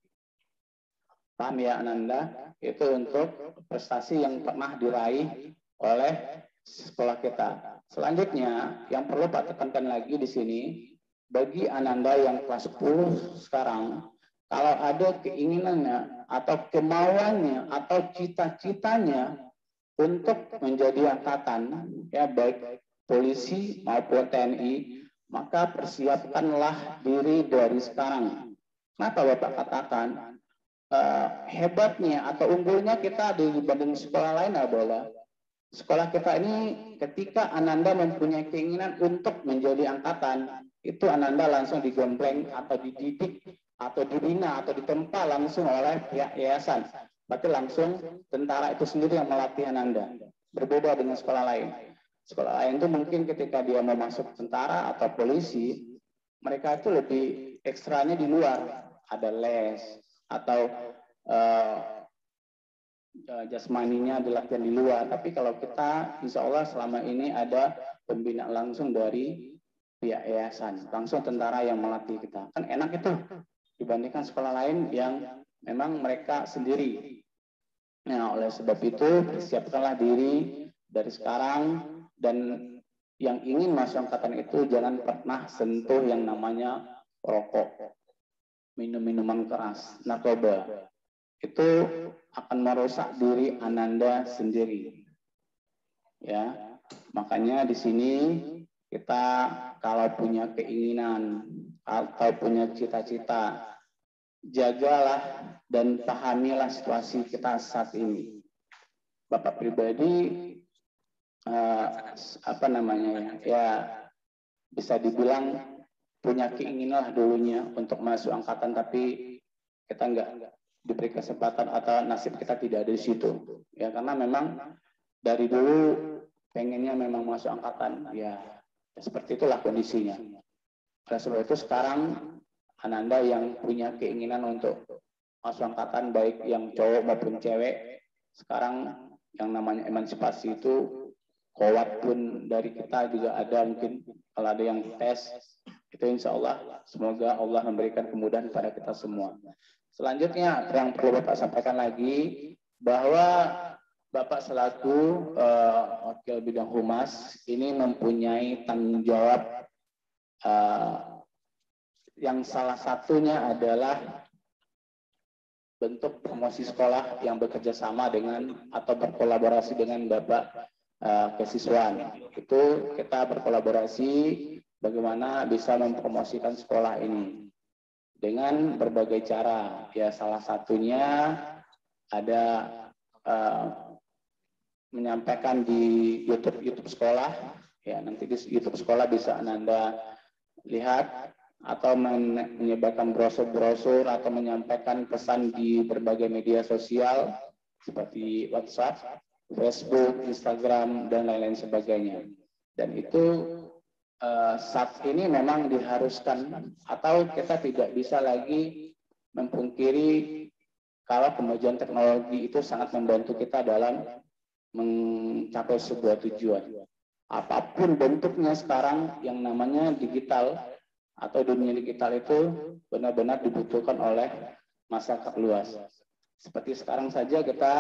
Paham ya Ananda? Itu untuk prestasi yang pernah diraih oleh sekolah kita. Selanjutnya, yang perlu Pak tekankan lagi di sini, bagi Ananda yang kelas 10 sekarang, kalau ada keinginannya atau kemauannya atau cita-citanya untuk menjadi angkatan, ya baik polisi maupun TNI, maka persiapkanlah diri dari sekarang. Kenapa Bapak katakan hebatnya atau unggulnya kita dibanding sekolah lain adalah sekolah kita ini ketika Ananda mempunyai keinginan untuk menjadi angkatan, itu Ananda langsung digembleng atau dididik atau dibina atau ditempa langsung oleh pihak yayasan. Berarti langsung tentara itu sendiri yang melatih Ananda. Berbeda dengan sekolah lain. Sekolah lain itu mungkin ketika dia mau masuk tentara atau polisi, mereka itu lebih ekstranya di luar. Ada les atau jasmaninya dilatihan di luar. Tapi kalau kita, insya Allah selama ini ada pembinaan langsung dari pihak yayasan, langsung tentara yang melatih kita. Kan enak itu dibandingkan sekolah lain yang memang mereka sendiri. Nah, oleh sebab itu persiapkanlah diri dari sekarang, dan yang ingin masuk angkatan itu jangan pernah sentuh yang namanya rokok, minum-minuman keras, narkoba. Itu akan merusak diri Ananda sendiri. Ya, makanya di sini kita kalau punya keinginan atau punya cita-cita, jagalah dan pahamilah situasi kita saat ini. Bapak pribadi ya bisa dibilang punya keinginan lah dulunya untuk masuk angkatan, tapi kita nggak diberi kesempatan atau nasib kita tidak ada di situ. Ya karena memang dari dulu pengennya memang masuk angkatan, ya seperti itulah kondisinya. Oleh sebab itu sekarang Ananda yang punya keinginan untuk masuk angkatan, baik yang cowok maupun cewek, sekarang yang namanya emansipasi itu kuat pun dari kita juga ada, mungkin kalau ada yang tes itu insya Allah semoga Allah memberikan kemudahan pada kita semua. Selanjutnya yang perlu Bapak sampaikan lagi bahwa Bapak selaku wakil bidang humas ini mempunyai tanggung jawab yang salah satunya adalah bentuk promosi sekolah yang bekerja sama dengan atau berkolaborasi dengan Bapak kesiswaan. Itu kita berkolaborasi bagaimana bisa mempromosikan sekolah ini dengan berbagai cara. Ya salah satunya ada menyampaikan di YouTube sekolah. Ya nanti di YouTube sekolah bisa Ananda lihat, atau menyebarkan brosur-brosur atau menyampaikan pesan di berbagai media sosial seperti WhatsApp, Facebook, Instagram, dan lain-lain sebagainya. Dan itu saat ini memang diharuskan, atau kita tidak bisa lagi memungkiri kalau kemajuan teknologi itu sangat membantu kita dalam mencapai sebuah tujuan. Apapun bentuknya sekarang yang namanya digital atau dunia digital itu benar-benar dibutuhkan oleh masyarakat luas. Seperti sekarang saja kita,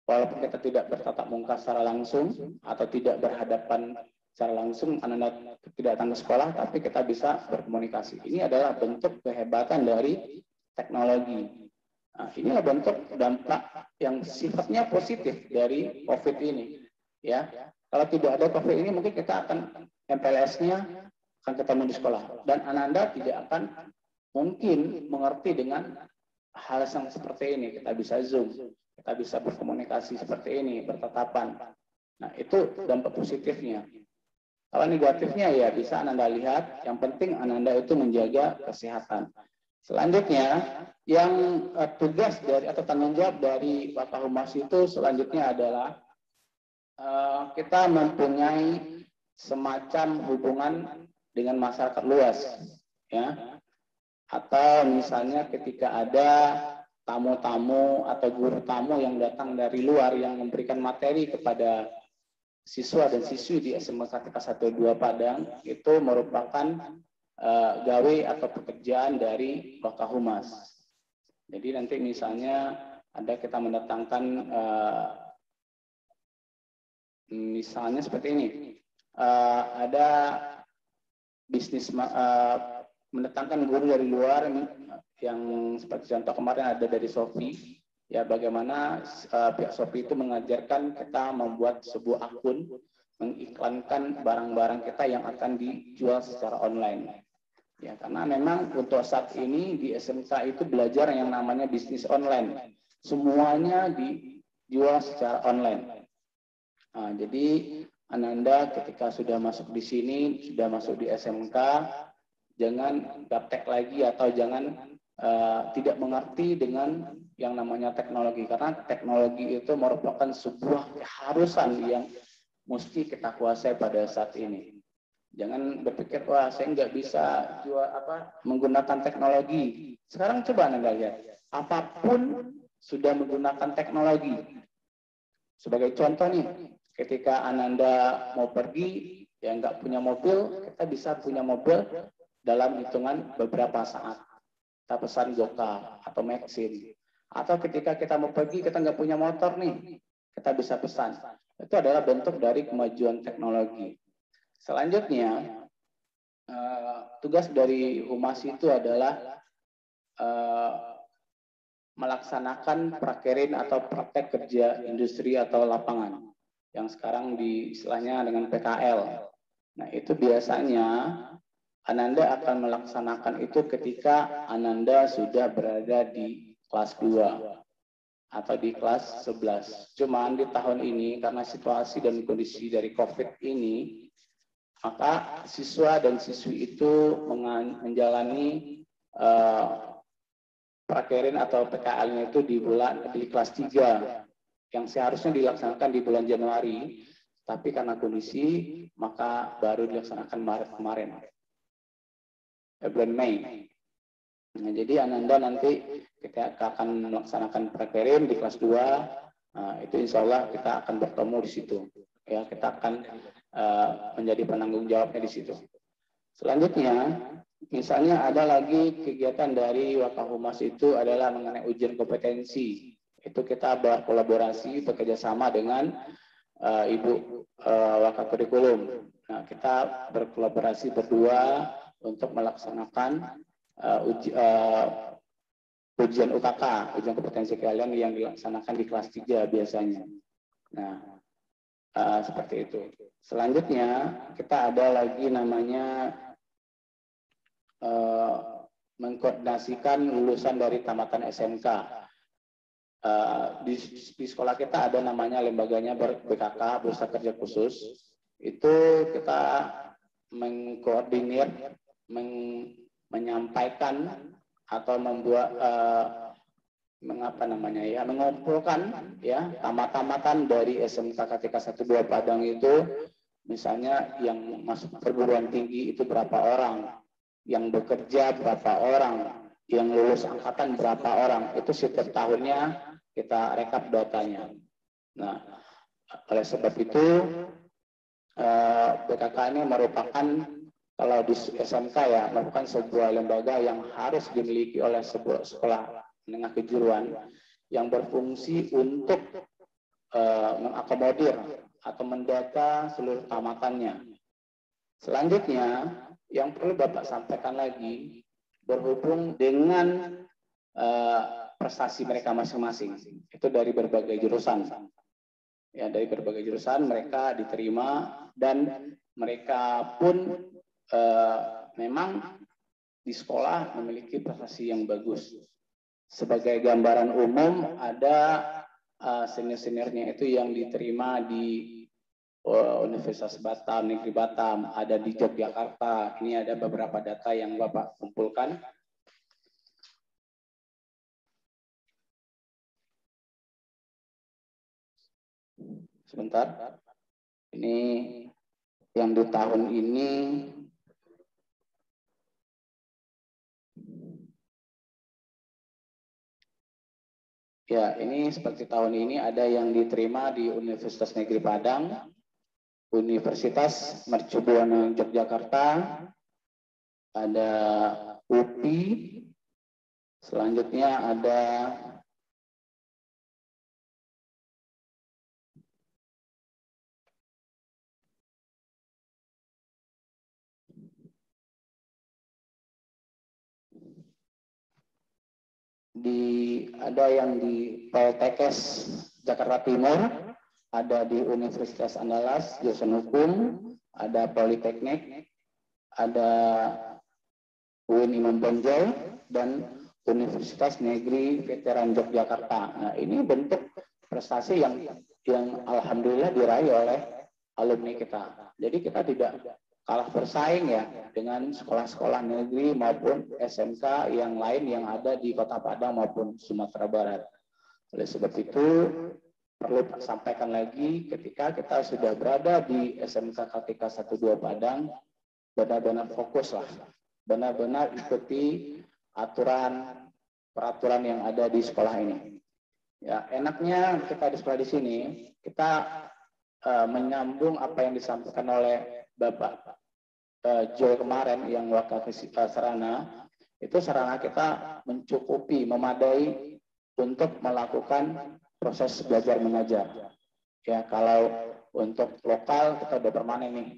walaupun kita tidak bertatap muka secara langsung atau tidak berhadapan secara langsung, Anda tidak datang ke sekolah, tapi kita bisa berkomunikasi. Ini adalah bentuk kehebatan dari teknologi. Nah, inilah bentuk dampak yang sifatnya positif dari COVID ini. Ya, kalau tidak ada COVID ini, mungkin kita akan MPLS-nya akan ketemu di sekolah, dan Ananda tidak akan mungkin mengerti dengan hal yang seperti ini. Kita bisa Zoom, kita bisa berkomunikasi seperti ini, bertatapan. Nah, itu dampak positifnya. Kalau negatifnya ya bisa Ananda lihat, yang penting Ananda itu menjaga kesehatan. Selanjutnya, yang tugas dari atau tanggung jawab dari Wakahumas itu selanjutnya adalah kita mempunyai semacam hubungan dengan masyarakat luas, ya. Atau misalnya ketika ada tamu-tamu atau guru tamu yang datang dari luar yang memberikan materi kepada siswa dan siswi di SMA Kartika 1-2 Padang, itu merupakan gawe atau pekerjaan dari Wakahumas. Jadi nanti misalnya ada kita mendatangkan misalnya seperti ini, ada bisnis mendatangkan guru dari luar yang seperti contoh kemarin ada dari Shopee. Ya, bagaimana pihak Shopee itu mengajarkan kita membuat sebuah akun, mengiklankan barang-barang kita yang akan dijual secara online. Ya, karena memang untuk saat ini di SMK itu belajar yang namanya bisnis online. Semuanya dijual secara online. Nah, jadi Ananda ketika sudah masuk di sini, sudah masuk di SMK, jangan gaptek lagi atau jangan tidak mengerti dengan yang namanya teknologi, karena teknologi itu merupakan sebuah keharusan yang mesti kita kuasai pada saat ini. Jangan berpikir, wah saya nggak bisa menggunakan teknologi. Sekarang coba Anda lihat, apapun sudah menggunakan teknologi. Sebagai contoh nih, ketika Ananda mau pergi, ya nggak punya mobil, kita bisa punya mobil dalam hitungan beberapa saat. Kita pesan Goka atau Maxim. Atau ketika kita mau pergi, kita nggak punya motor nih, kita bisa pesan. Itu adalah bentuk dari kemajuan teknologi. Selanjutnya, tugas dari Humas itu adalah melaksanakan prakerin atau praktek kerja industri atau lapangan, yang sekarang istilahnya dengan PKL. Nah, itu biasanya Ananda akan melaksanakan itu ketika Ananda sudah berada di kelas 2 atau di kelas 11. Cuman di tahun ini karena situasi dan kondisi dari COVID ini, maka siswa dan siswi itu menjalani prakerin atau PKL-nya itu di kelas 3 yang seharusnya dilaksanakan di bulan Januari, tapi karena kondisi maka baru dilaksanakan Maret kemarin. Bulan Mei. Nah, jadi Ananda nanti kita akan melaksanakan prakerin di kelas 2, itu insya Allah kita akan bertemu di situ. Ya, kita akan menjadi penanggung jawabnya di situ. Selanjutnya, misalnya ada lagi kegiatan dari Wakahumas itu adalah mengenai ujian kompetensi. Itu kita berkolaborasi, bekerjasama dengan Ibu Wakakurikulum. Nah, kita berkolaborasi berdua untuk melaksanakan ujian UKK, ujian kompetensi kalian yang dilaksanakan di kelas 3 biasanya. Nah, seperti itu. Selanjutnya, kita ada lagi namanya mengkoordinasikan lulusan dari tamatan SMK. Di sekolah kita ada namanya lembaganya BKK, Bursa Kerja Khusus. Itu kita mengkoordinir, menyampaikan atau membuat mengumpulkan ya tamat-tamatan dari SMK KTK 12 Padang itu, misalnya yang masuk perguruan tinggi itu berapa orang, yang bekerja berapa orang, yang lulus angkatan berapa orang, itu setiap tahunnya kita rekap datanya. Nah, oleh sebab itu BKK ini merupakan, kalau di SMK ya, merupakan sebuah lembaga yang harus dimiliki oleh sebuah sekolah menengah kejuruan yang berfungsi untuk mengakomodir atau mendata seluruh tamatannya. Selanjutnya, yang perlu Bapak sampaikan lagi berhubung dengan prestasi mereka masing-masing. Itu dari berbagai jurusan. Ya, dari berbagai jurusan mereka diterima dan mereka pun memang di sekolah memiliki prestasi yang bagus. Sebagai gambaran umum, ada senior-seniornya itu yang diterima di Universitas Batam, Negeri Batam, ada di Yogyakarta. Ini ada beberapa data yang Bapak kumpulkan. Sebentar. Ini yang di tahun ini ya, ini seperti tahun ini ada yang diterima di Universitas Negeri Padang, Universitas Mercubuana Yogyakarta, ada UPI, selanjutnya ada ada yang di Poltekkes Jakarta Timur, ada di Universitas Andalas jurusan hukum, ada Politeknik, ada UIN Imam Bonjol, dan Universitas Negeri Veteran Yogyakarta. Nah, ini bentuk prestasi yang alhamdulillah diraih oleh alumni kita. Jadi kita tidak kalah bersaing ya dengan sekolah-sekolah negeri maupun SMK yang lain yang ada di Kota Padang maupun Sumatera Barat. Oleh sebab itu perlu sampaikan lagi, ketika kita sudah berada di SMK Kartika 12 Padang, benar-benar fokuslah, benar-benar ikuti peraturan yang ada di sekolah ini. Ya, enaknya kita di sekolah di sini, kita menyambung apa yang disampaikan oleh Bapak Joy kemarin yang wakil sarana, itu sarana kita mencukupi, memadai untuk melakukan proses belajar mengajar. Ya, kalau untuk lokal kita udah permanen nih.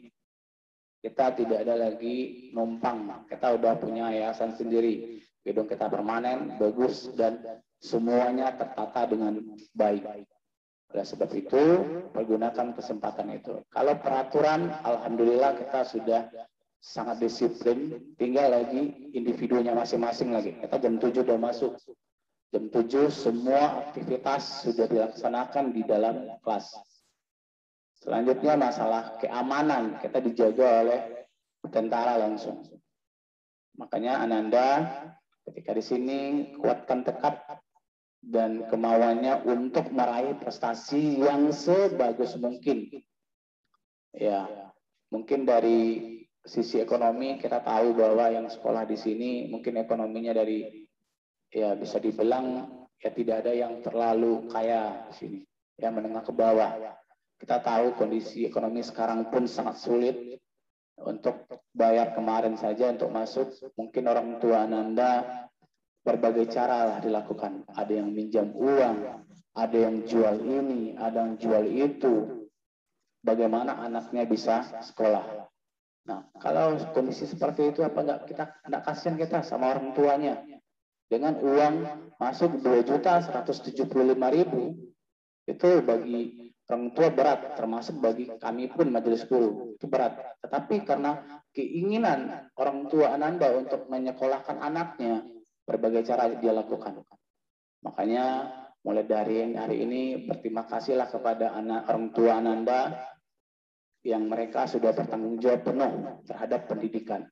Kita tidak ada lagi numpang, kita udah punya yayasan sendiri. Gedung kita permanen, bagus, dan semuanya tertata dengan baik. Oleh sebab itu, pergunakan kesempatan itu. Kalau peraturan, alhamdulillah kita sudah sangat disiplin, tinggal lagi individunya masing-masing lagi. Kita jam 7 udah masuk. Jam 7 semua aktivitas sudah dilaksanakan di dalam kelas. Selanjutnya masalah keamanan, kita dijaga oleh tentara langsung. Makanya Ananda ketika di sini kuatkan tekad dan kemauannya untuk meraih prestasi yang sebagus mungkin. Ya, mungkin dari sisi ekonomi kita tahu bahwa yang sekolah di sini mungkin ekonominya dari, ya bisa dibilang ya tidak ada yang terlalu kaya di sini, ya menengah ke bawah. Kita tahu kondisi ekonomi sekarang pun sangat sulit. Untuk bayar kemarin saja untuk masuk, mungkin orang tua Ananda berbagai cara lah dilakukan. Ada yang minjam uang, ada yang jual ini, ada yang jual itu. Bagaimana anaknya bisa sekolah? Nah, kalau kondisi seperti itu, apa enggak kasihan kita sama orang tuanya? Dengan uang masuk 2.175.000, itu bagi orang tua berat, termasuk bagi kami pun majelis guru itu berat. Tetapi karena keinginan orang tua Ananda untuk menyekolahkan anaknya, berbagai cara dia lakukan. Makanya mulai dari hari ini berterima kasihlah kepada orang tua Ananda yang mereka sudah bertanggung jawab penuh terhadap pendidikan.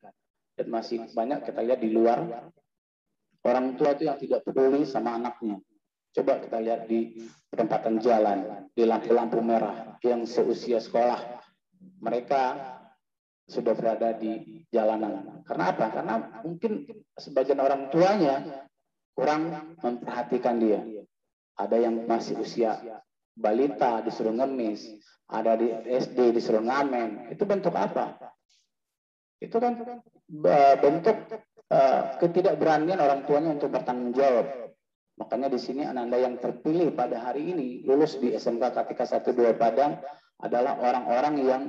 Dan masih banyak kita lihat di luar orang tua itu yang tidak peduli sama anaknya. Coba kita lihat di perempatan jalan, di lampu-lampu merah yang seusia sekolah, mereka sudah berada di jalanan. Karena apa? Karena mungkin sebagian orang tuanya kurang memperhatikan dia. Ada yang masih usia balita disuruh ngemis, ada di SD disuruh ngamen. Itu bentuk apa? Itu kan bentuk ketidakberanian orang tuanya untuk bertanggung jawab. Makanya di sini Ananda yang terpilih pada hari ini lulus di SMK Kartika 12 Padang adalah orang-orang yang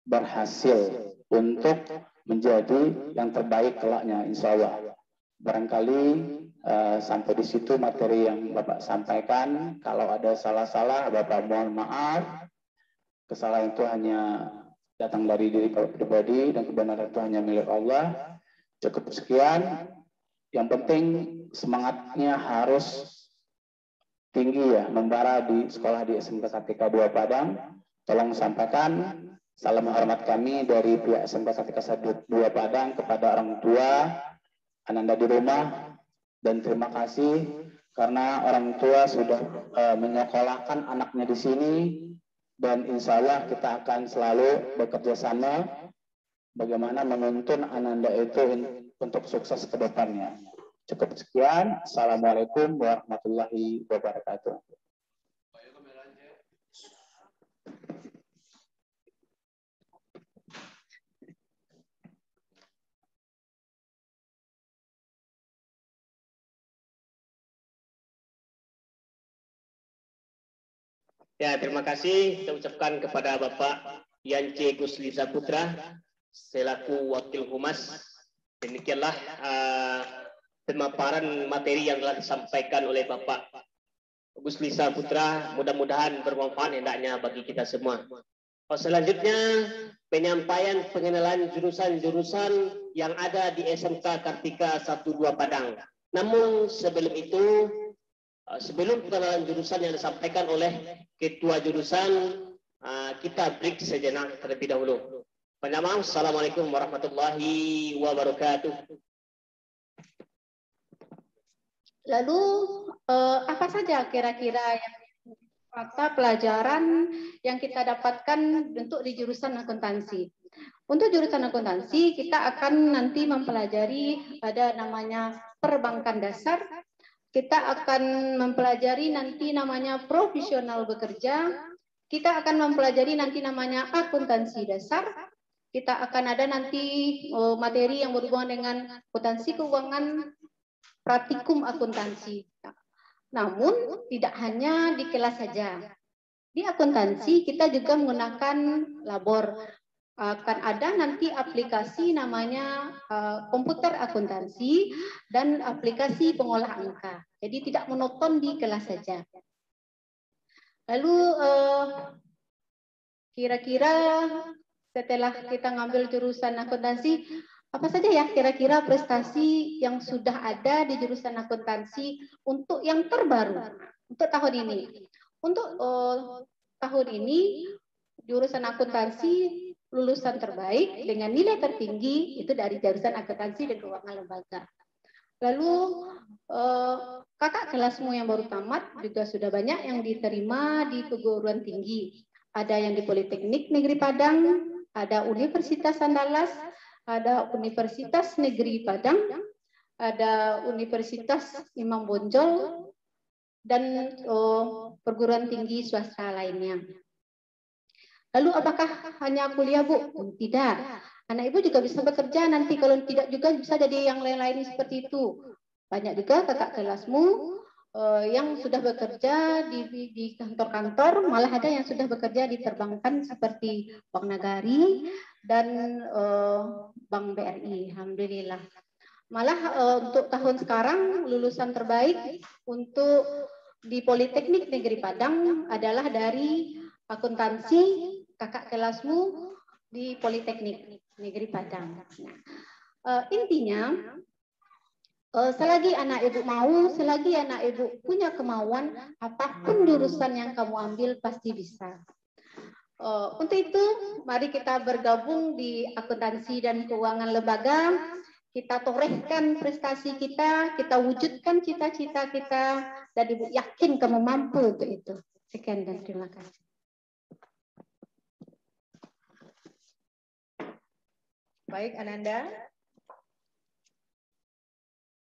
berhasil untuk menjadi yang terbaik kelaknya, insya Allah. Barangkali sampai di situ materi yang Bapak sampaikan. Kalau ada salah-salah, Bapak mohon maaf. Kesalahan itu hanya datang dari diri pribadi dan kebenaran itu hanya milik Allah. Cukup sekian. Yang penting semangatnya harus tinggi ya, membara di sekolah di SMK Kartika 2 Padang. Tolong sampaikan salam hormat kami dari pihak SMK Kartika 2 Padang kepada orang tua Ananda di rumah, dan terima kasih karena orang tua sudah menyekolahkan anaknya di sini, dan insya Allah kita akan selalu bekerja sama bagaimana menuntun Ananda itu untuk sukses ke depannya. Cukup sekian. Assalamualaikum warahmatullahi wabarakatuh. Ya, terima kasih kita ucapkan kepada Bapak Yance Gusli Saputra selaku Wakil Humas. Demikianlah pemaparan materi yang telah disampaikan oleh Bapak Gus Lisa Putra. Mudah-mudahan bermanfaat hendaknya bagi kita semua. Selanjutnya penyampaian pengenalan jurusan-jurusan yang ada di SMK Kartika 12 Padang. Namun sebelum itu, sebelum pengenalan jurusan yang disampaikan oleh ketua jurusan, kita break sejenak terlebih dahulu. Pertama, Assalamualaikum warahmatullahi wabarakatuh. Lalu apa saja kira-kira yang mata pelajaran yang kita dapatkan untuk di jurusan akuntansi? Untuk jurusan akuntansi kita akan nanti mempelajari ada namanya perbankan dasar. Kita akan mempelajari nanti namanya profesional bekerja. Kita akan mempelajari nanti namanya akuntansi dasar. Kita akan ada nanti materi yang berhubungan dengan akuntansi keuangan, praktikum akuntansi. Namun tidak hanya di kelas saja. Di akuntansi kita juga menggunakan labor. Akan ada nanti aplikasi namanya komputer akuntansi dan aplikasi pengolah angka. Jadi tidak monoton di kelas saja. Lalu kira-kira setelah kita ngambil jurusan akuntansi, apa saja ya kira-kira prestasi yang sudah ada di jurusan akuntansi untuk yang terbaru untuk tahun ini? Untuk tahun ini jurusan akuntansi lulusan terbaik dengan nilai tertinggi itu dari jurusan akuntansi dan keuangan lembaga. Lalu kakak kelasmu yang baru tamat juga sudah banyak yang diterima di perguruan tinggi. Ada yang di Politeknik Negeri Padang, ada Universitas Andalas, ada Universitas Negeri Padang, ada Universitas Imam Bonjol, dan perguruan tinggi swasta lainnya. Lalu apakah hanya kuliah, Bu? Tidak. Anak Ibu juga bisa bekerja nanti, kalau tidak juga bisa jadi yang lain-lain seperti itu. Banyak juga kakak kelasmu yang sudah bekerja di kantor-kantor, malah ada yang sudah bekerja di perbankan seperti Bank Nagari dan Bank BRI. Alhamdulillah. Malah untuk tahun sekarang lulusan terbaik untuk di Politeknik Negeri Padang adalah dari akuntansi kakak kelasmu di Politeknik Negeri Padang. Nah, intinya selagi anak ibu mau, selagi anak ibu punya kemauan, apapun jurusan yang kamu ambil pasti bisa. Untuk itu, mari kita bergabung di akuntansi dan keuangan lembaga. Kita torehkan prestasi kita wujudkan cita-cita kita, dan ibu yakin kamu mampu untuk itu. Sekian dan terima kasih. Baik, Ananda.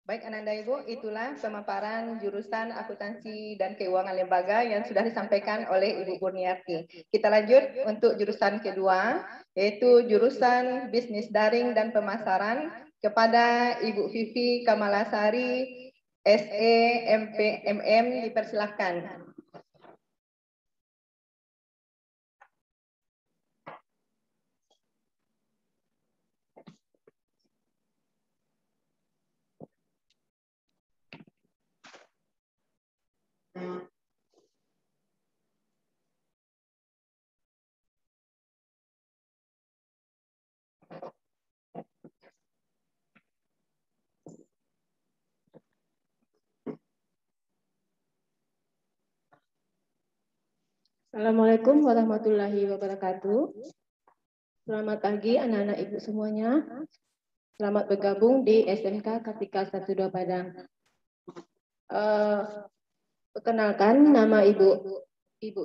Baik, Ananda Ibu, itulah pemaparan jurusan akuntansi dan keuangan lembaga yang sudah disampaikan oleh Ibu Kurniati. Kita lanjut untuk jurusan kedua, yaitu jurusan bisnis daring dan pemasaran kepada Ibu Vivi Kamalasari, SE MPMM, dipersilahkan. Assalamualaikum warahmatullahi wabarakatuh. Selamat pagi anak-anak ibu semuanya. Selamat bergabung di SMK Kartika 12 Padang. Perkenalkan, nama Ibu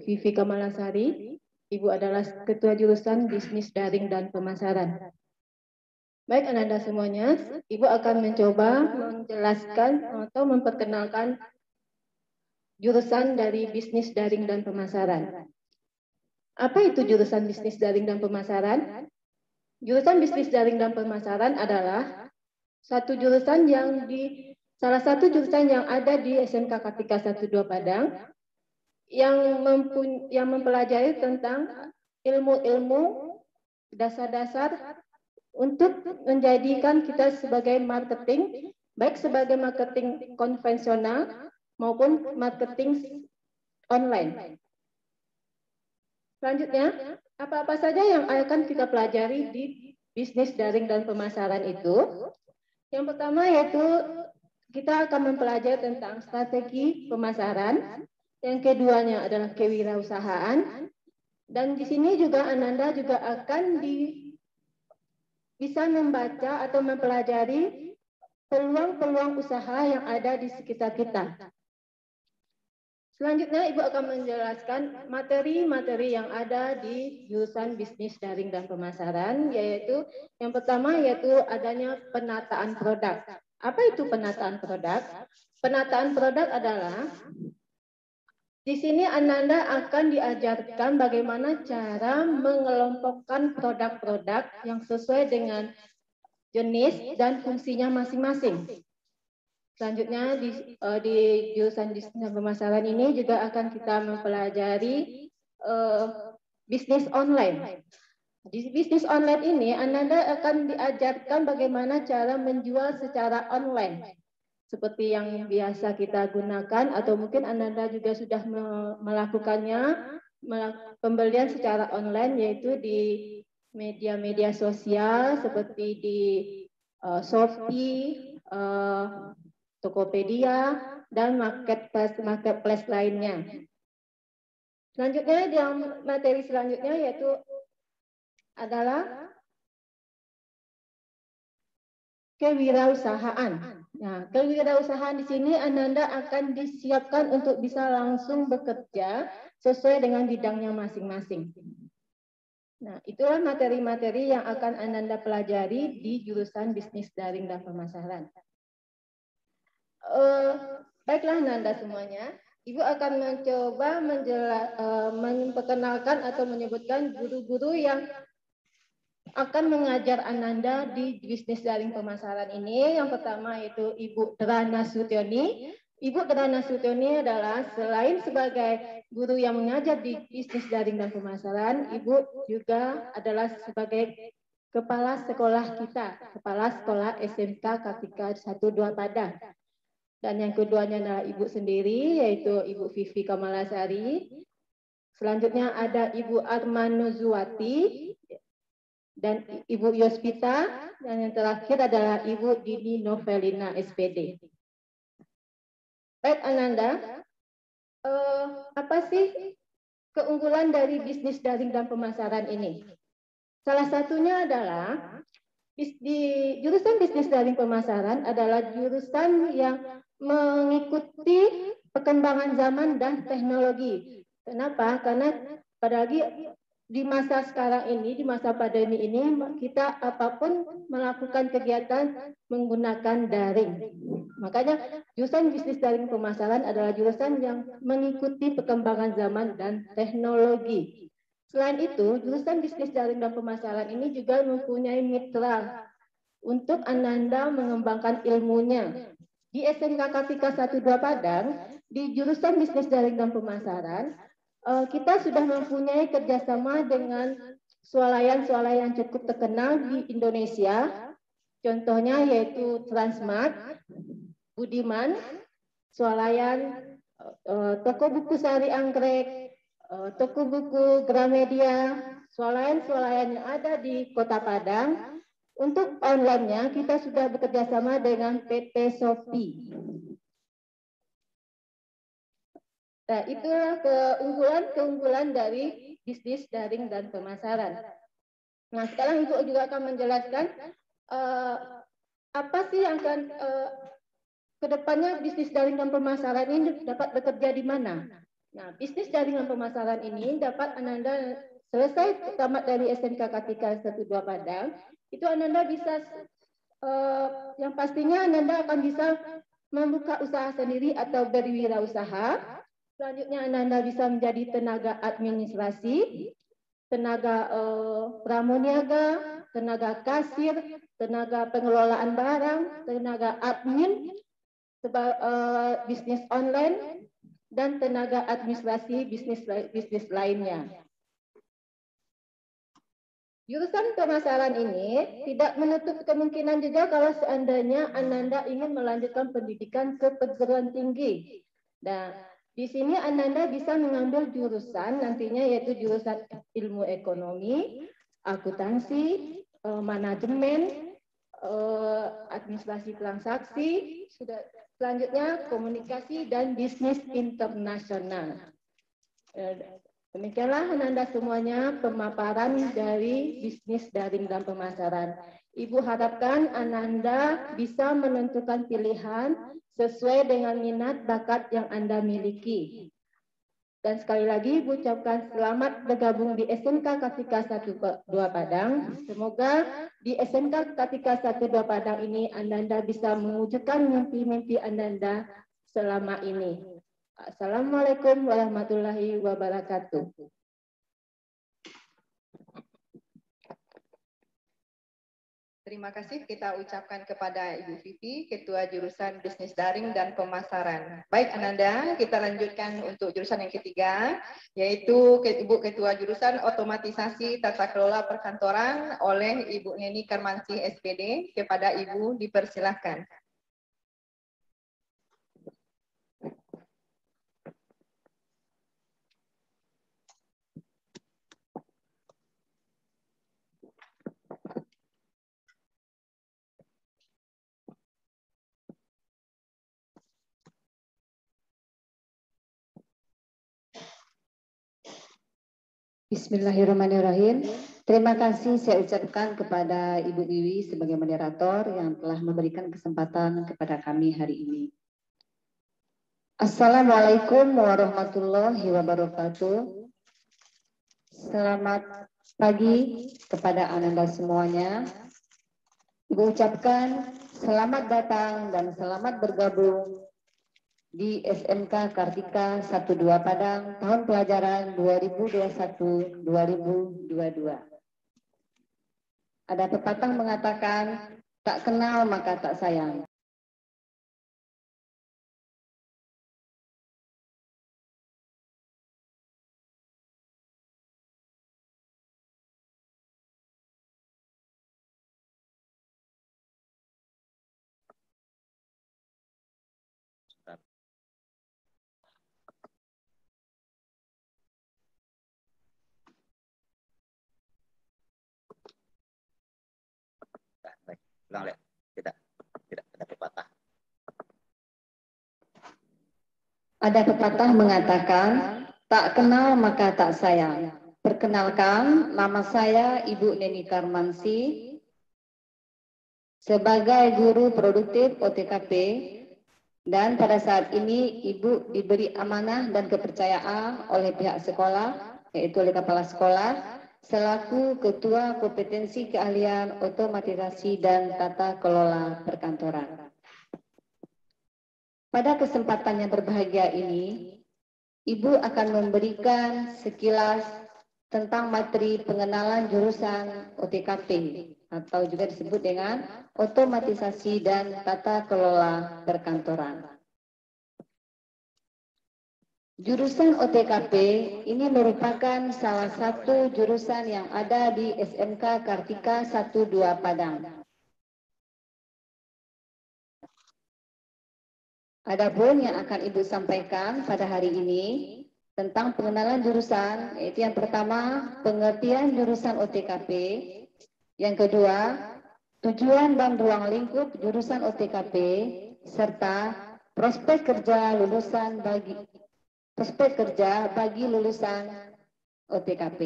Vivi Kamalasari. Ibu adalah Ketua Jurusan Bisnis Daring dan Pemasaran. Baik anak-anak semuanya, Ibu akan mencoba menjelaskan atau memperkenalkan jurusan dari bisnis daring dan pemasaran. Apa itu jurusan bisnis daring dan pemasaran? Jurusan bisnis daring dan pemasaran adalah salah satu jurusan yang ada di SMK Kartika 12 Padang yang mempelajari tentang ilmu-ilmu dasar-dasar untuk menjadikan kita sebagai marketing, baik sebagai marketing konvensional maupun marketing online. Selanjutnya, apa-apa saja yang akan kita pelajari di bisnis daring dan pemasaran itu? Yang pertama yaitu kita akan mempelajari tentang strategi pemasaran. Yang keduanya adalah kewirausahaan. Dan di sini juga Ananda juga akan bisa membaca atau mempelajari peluang-peluang usaha yang ada di sekitar kita. Selanjutnya Ibu akan menjelaskan materi-materi yang ada di jurusan bisnis daring dan pemasaran, yaitu yang pertama yaitu adanya penataan produk. Apa itu penataan produk? Penataan produk adalah di sini Ananda akan diajarkan bagaimana cara mengelompokkan produk-produk yang sesuai dengan jenis dan fungsinya masing-masing. Selanjutnya di jurusan bisnis dan pemasaran ini juga akan kita mempelajari bisnis online. Di bisnis online ini Ananda akan diajarkan bagaimana cara menjual secara online. Seperti yang biasa kita gunakan atau mungkin Ananda juga sudah melakukannya, pembelian secara online yaitu di media-media sosial seperti di Shopee, Tokopedia, dan marketplace lainnya. Selanjutnya, yang materi selanjutnya yaitu adalah kewirausahaan. Nah, kewirausahaan di sini Ananda akan disiapkan untuk bisa langsung bekerja sesuai dengan bidangnya masing-masing. Nah, itulah materi-materi yang akan Ananda pelajari di jurusan bisnis daring dan pemasaran. Baiklah Nanda semuanya, Ibu akan mencoba memperkenalkan atau menyebutkan guru-guru yang akan mengajar Ananda di bisnis daring pemasaran ini. Yang pertama yaitu Ibu Drana Sutyoni. Ibu Drana Sutyoni adalah selain sebagai guru yang mengajar di bisnis daring dan pemasaran, Ibu juga adalah sebagai kepala sekolah kita, kepala sekolah SMK Kartika 12 Padang. Dan yang keduanya adalah Ibu sendiri, yaitu Ibu Vivi Kamalasari. Selanjutnya ada Ibu Armanuzuwati dan Ibu Yospita. Dan yang terakhir adalah Ibu Dini Novelina SPD. Baik Ananda, apa sih keunggulan dari bisnis daring dan pemasaran ini? Salah satunya adalah di jurusan bisnis daring pemasaran adalah jurusan yang mengikuti perkembangan zaman dan teknologi. Kenapa? Karena apalagi di masa sekarang ini, di masa pandemi ini, kita apapun melakukan kegiatan menggunakan daring. Makanya jurusan bisnis daring pemasaran adalah jurusan yang mengikuti perkembangan zaman dan teknologi. Selain itu, jurusan bisnis daring dan pemasaran ini juga mempunyai mitra untuk Ananda mengembangkan ilmunya. Di SMK Kartika 12 Padang, di jurusan bisnis daring dan pemasaran, kita sudah mempunyai kerjasama dengan swalayan-swalayan cukup terkenal di Indonesia. Contohnya yaitu Transmart, Budiman, swalayan toko buku Sari Anggrek, toko buku Gramedia, swalayan-swalayan yang ada di Kota Padang. Untuk online-nya kita sudah bekerja sama dengan PT Shopee. Nah, itulah keunggulan dari bisnis daring dan pemasaran. Nah, sekarang Ibu juga akan menjelaskan apa sih yang akan kedepannya bisnis daring dan pemasaran ini dapat bekerja di mana? Nah, bisnis daring dan pemasaran ini dapat Ananda selesai tamat dari SMK Kartika 12 Padang, itu Ananda bisa yang pastinya Ananda akan bisa membuka usaha sendiri atau berwirausaha. Selanjutnya Ananda bisa menjadi tenaga administrasi, tenaga pramuniaga, tenaga kasir, tenaga pengelolaan barang, tenaga admin, bisnis online, dan tenaga administrasi bisnis lainnya. Jurusan pemasaran ini tidak menutup kemungkinan juga kalau seandainya Ananda ingin melanjutkan pendidikan ke perguruan tinggi. Nah, di sini Ananda bisa mengambil jurusan nantinya yaitu jurusan ilmu ekonomi, akuntansi, manajemen, administrasi transaksi, selanjutnya komunikasi dan bisnis internasional. Demikianlah Ananda semuanya pemaparan dari bisnis daring dan pemasaran. Ibu harapkan Ananda bisa menentukan pilihan sesuai dengan minat bakat yang Anda miliki. Dan sekali lagi Ibu ucapkan selamat bergabung di SMK Kartika 12 Padang. Semoga di SMK Kartika 12 Padang ini Ananda bisa mewujudkan mimpi-mimpi Ananda selama ini. Assalamualaikum warahmatullahi wabarakatuh. Terima kasih kita ucapkan kepada Ibu Vivi, Ketua Jurusan Bisnis Daring dan Pemasaran. Baik Ananda, kita lanjutkan untuk jurusan yang ketiga, yaitu Ibu Ketua Jurusan Otomatisasi Tata Kelola Perkantoran oleh Ibu Neni Karmansi SPD. Kepada Ibu dipersilahkan. Bismillahirrahmanirrahim. Terima kasih saya ucapkan kepada Ibu Wiwi sebagai moderator yang telah memberikan kesempatan kepada kami hari ini. Assalamualaikum warahmatullahi wabarakatuh. Selamat pagi kepada Ananda semuanya. Ibu ucapkan selamat datang dan selamat bergabung di SMK Kartika 12 Padang tahun pelajaran 2021-2022. Ada pepatah mengatakan, tak kenal maka tak sayang. Ulang, Le. Tidak ada pepatah. Ada pepatah mengatakan, tak kenal maka tak sayang. Perkenalkan, nama saya Ibu Neni Karmansi sebagai guru produktif OTKP, dan pada saat ini Ibu diberi amanah dan kepercayaan oleh pihak sekolah, yaitu oleh kepala sekolah, selaku Ketua Kompetensi Keahlian Otomatisasi dan Tata Kelola Perkantoran. Pada kesempatan yang berbahagia ini, Ibu akan memberikan sekilas tentang materi pengenalan jurusan OTKP atau juga disebut dengan Otomatisasi dan Tata Kelola Perkantoran. Jurusan OTKP ini merupakan salah satu jurusan yang ada di SMK Kartika 12 Padang. Adapun yang akan Ibu sampaikan pada hari ini tentang pengenalan jurusan, yaitu yang pertama pengertian jurusan OTKP, yang kedua tujuan dan ruang lingkup jurusan OTKP, serta prospek kerja bagi lulusan OTKP.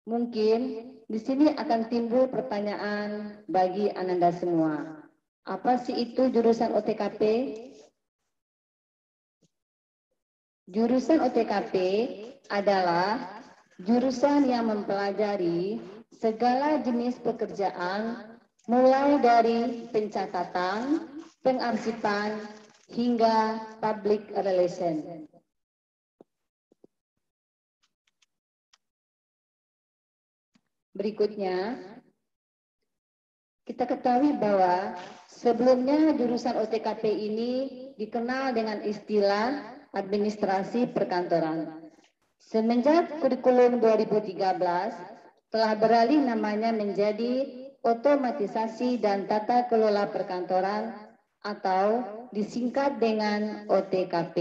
Mungkin di sini akan timbul pertanyaan bagi Ananda semua. Apa sih itu jurusan OTKP? Jurusan OTKP adalah jurusan yang mempelajari segala jenis pekerjaan mulai dari pencatatan, pengarsipan, hingga public relation. Berikutnya, kita ketahui bahwa sebelumnya jurusan OTKP ini dikenal dengan istilah administrasi perkantoran. Semenjak kurikulum 2013 telah beralih namanya menjadi Otomatisasi dan Tata Kelola Perkantoran atau disingkat dengan OTKP.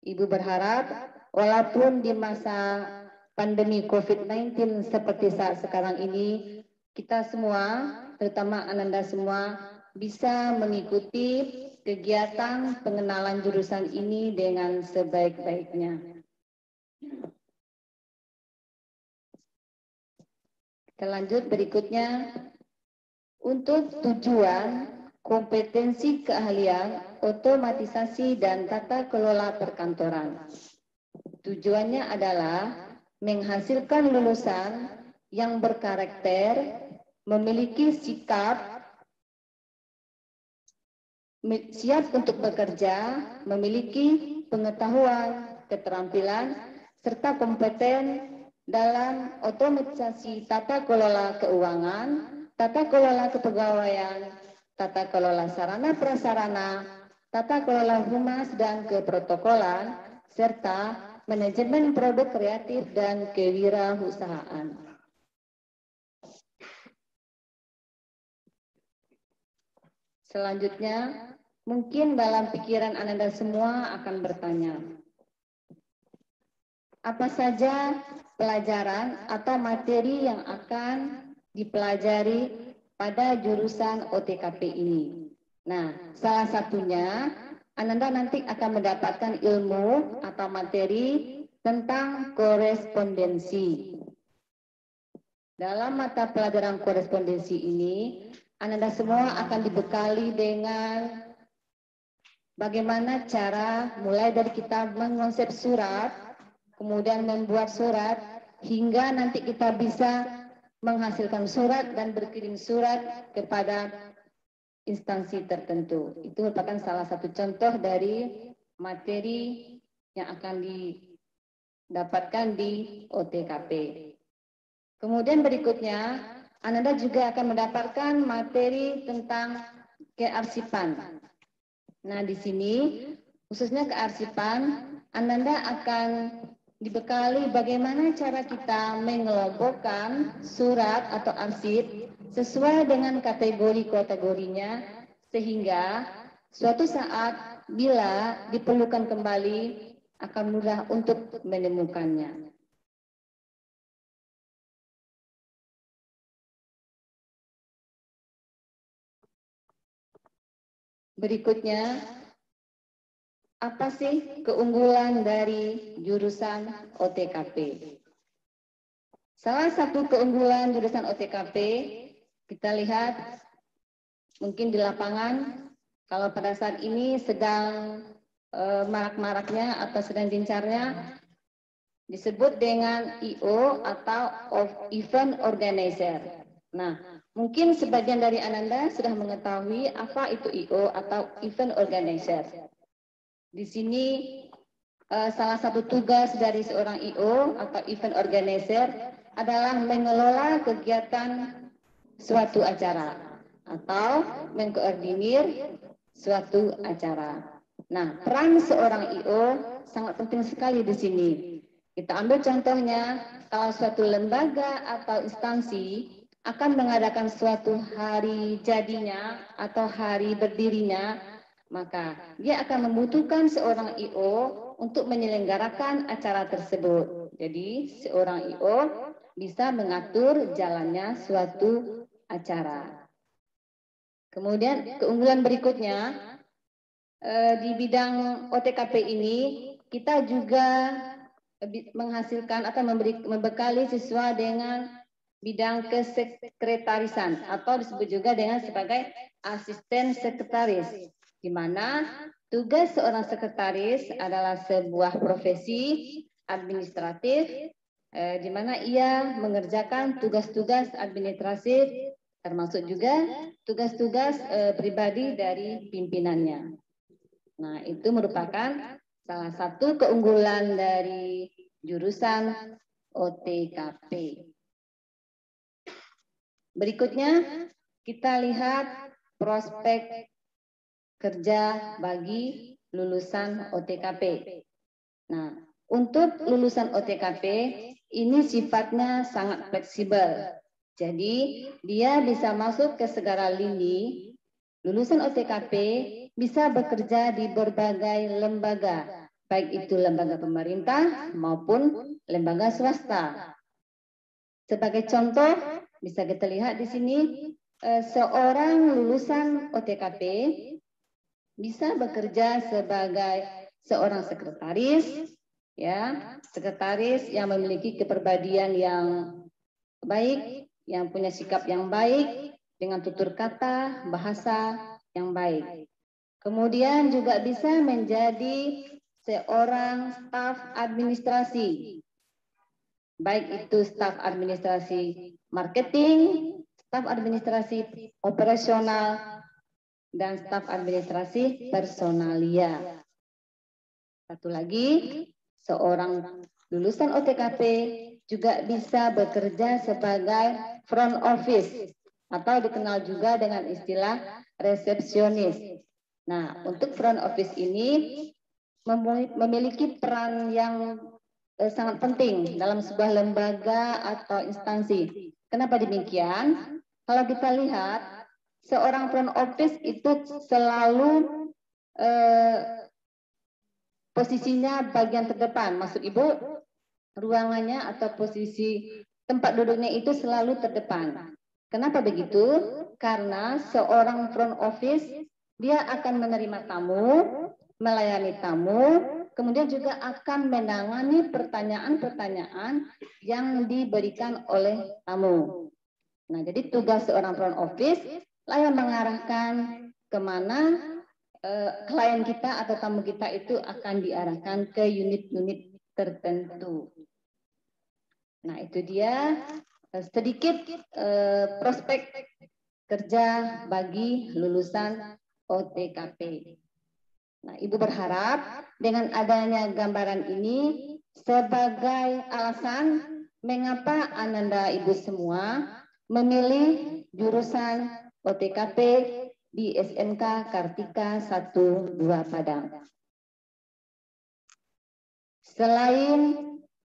Ibu berharap walaupun di masa pandemi COVID-19 seperti saat sekarang ini, kita semua, terutama Ananda semua, bisa mengikuti kegiatan pengenalan jurusan ini dengan sebaik-baiknya. Kita lanjut berikutnya. Untuk tujuan, kompetensi keahlian, otomatisasi dan tata kelola perkantoran. Tujuannya adalah menghasilkan lulusan yang berkarakter, memiliki sikap, siap untuk bekerja, memiliki pengetahuan, keterampilan, serta kompeten dalam otomatisasi tata kelola keuangan, tata kelola kepegawaian, tata kelola sarana prasarana, tata kelola humas dan keprotokolan, serta manajemen produk kreatif dan kewirausahaan. Selanjutnya, mungkin dalam pikiran Ananda semua akan bertanya, apa saja pelajaran atau materi yang akan dipelajari pada jurusan OTKP ini? Nah, salah satunya Ananda nanti akan mendapatkan ilmu atau materi tentang korespondensi. Dalam mata pelajaran korespondensi ini, Ananda semua akan dibekali dengan bagaimana cara mulai dari kita mengonsep surat, kemudian membuat surat, hingga nanti kita bisa menghasilkan surat dan berkirim surat kepada instansi tertentu. Itu merupakan salah satu contoh dari materi yang akan didapatkan di OTKP. Kemudian berikutnya, Ananda juga akan mendapatkan materi tentang kearsipan. Nah, di sini khususnya kearsipan, Ananda akan dibekali bagaimana cara kita mengelompokkan surat atau arsip sesuai dengan kategori-kategorinya, sehingga suatu saat bila diperlukan kembali akan mudah untuk menemukannya. Berikutnya, apa sih keunggulan dari jurusan OTKP? Salah satu keunggulan jurusan OTKP, kita lihat mungkin di lapangan, kalau pada saat ini sedang marak-maraknya atau sedang gencarnya, disebut dengan IO atau Event Organizer. Nah, mungkin sebagian dari Ananda sudah mengetahui apa itu IO atau Event Organizer. Di sini salah satu tugas dari seorang IO atau Event Organizer adalah mengelola kegiatan suatu acara atau mengkoordinir suatu acara. Nah, peran seorang IO sangat penting sekali di sini. Kita ambil contohnya, kalau suatu lembaga atau instansi akan mengadakan suatu hari jadinya atau hari berdirinya, maka dia akan membutuhkan seorang IO untuk menyelenggarakan acara tersebut. Jadi seorang IO bisa mengatur jalannya suatu acara. Kemudian keunggulan berikutnya, di bidang OTKP ini kita juga menghasilkan atau membekali siswa dengan bidang kesekretarisan atau disebut juga dengan sebagai asisten sekretaris, di mana tugas seorang sekretaris adalah sebuah profesi administratif di mana ia mengerjakan tugas-tugas administratif termasuk juga tugas-tugas pribadi dari pimpinannya. Nah, itu merupakan salah satu keunggulan dari jurusan OTKP. Berikutnya kita lihat prospek kerja bagi lulusan OTKP. Nah, Untuk lulusan OTKP ini sifatnya sangat fleksibel. Jadi dia bisa masuk ke segala lini. Lulusan OTKP bisa bekerja di berbagai lembaga, baik itu lembaga pemerintah maupun lembaga swasta. Sebagai contoh, bisa kita lihat di sini, seorang lulusan OTKP bisa bekerja sebagai seorang sekretaris, ya, sekretaris yang memiliki kepribadian yang baik, yang punya sikap yang baik, dengan tutur kata, bahasa yang baik. Kemudian juga bisa menjadi seorang staf administrasi, baik itu staf administrasi marketing, staf administrasi operasional, dan staf administrasi personalia. Satu lagi, seorang lulusan OTKP juga bisa bekerja sebagai front office atau dikenal juga dengan istilah resepsionis. Nah, untuk front office ini memiliki peran yang sangat penting dalam sebuah lembaga atau instansi. Kenapa demikian? Kalau kita lihat, seorang front office itu selalu posisinya bagian terdepan, maksud Ibu, ruangannya atau posisi tempat duduknya itu selalu terdepan. Kenapa begitu? Karena seorang front office dia akan menerima tamu, melayani tamu, kemudian juga akan menangani pertanyaan-pertanyaan yang diberikan oleh tamu. Nah, jadi tugas seorang front office lah yang mengarahkan kemana klien kita atau tamu kita itu akan diarahkan ke unit-unit tertentu. Nah, itu dia sedikit prospek kerja bagi lulusan OTKP. Nah, Ibu berharap dengan adanya gambaran ini sebagai alasan mengapa Ananda Ibu semua memilih jurusan OTKP di SMK Kartika 1-2 Padang. Selain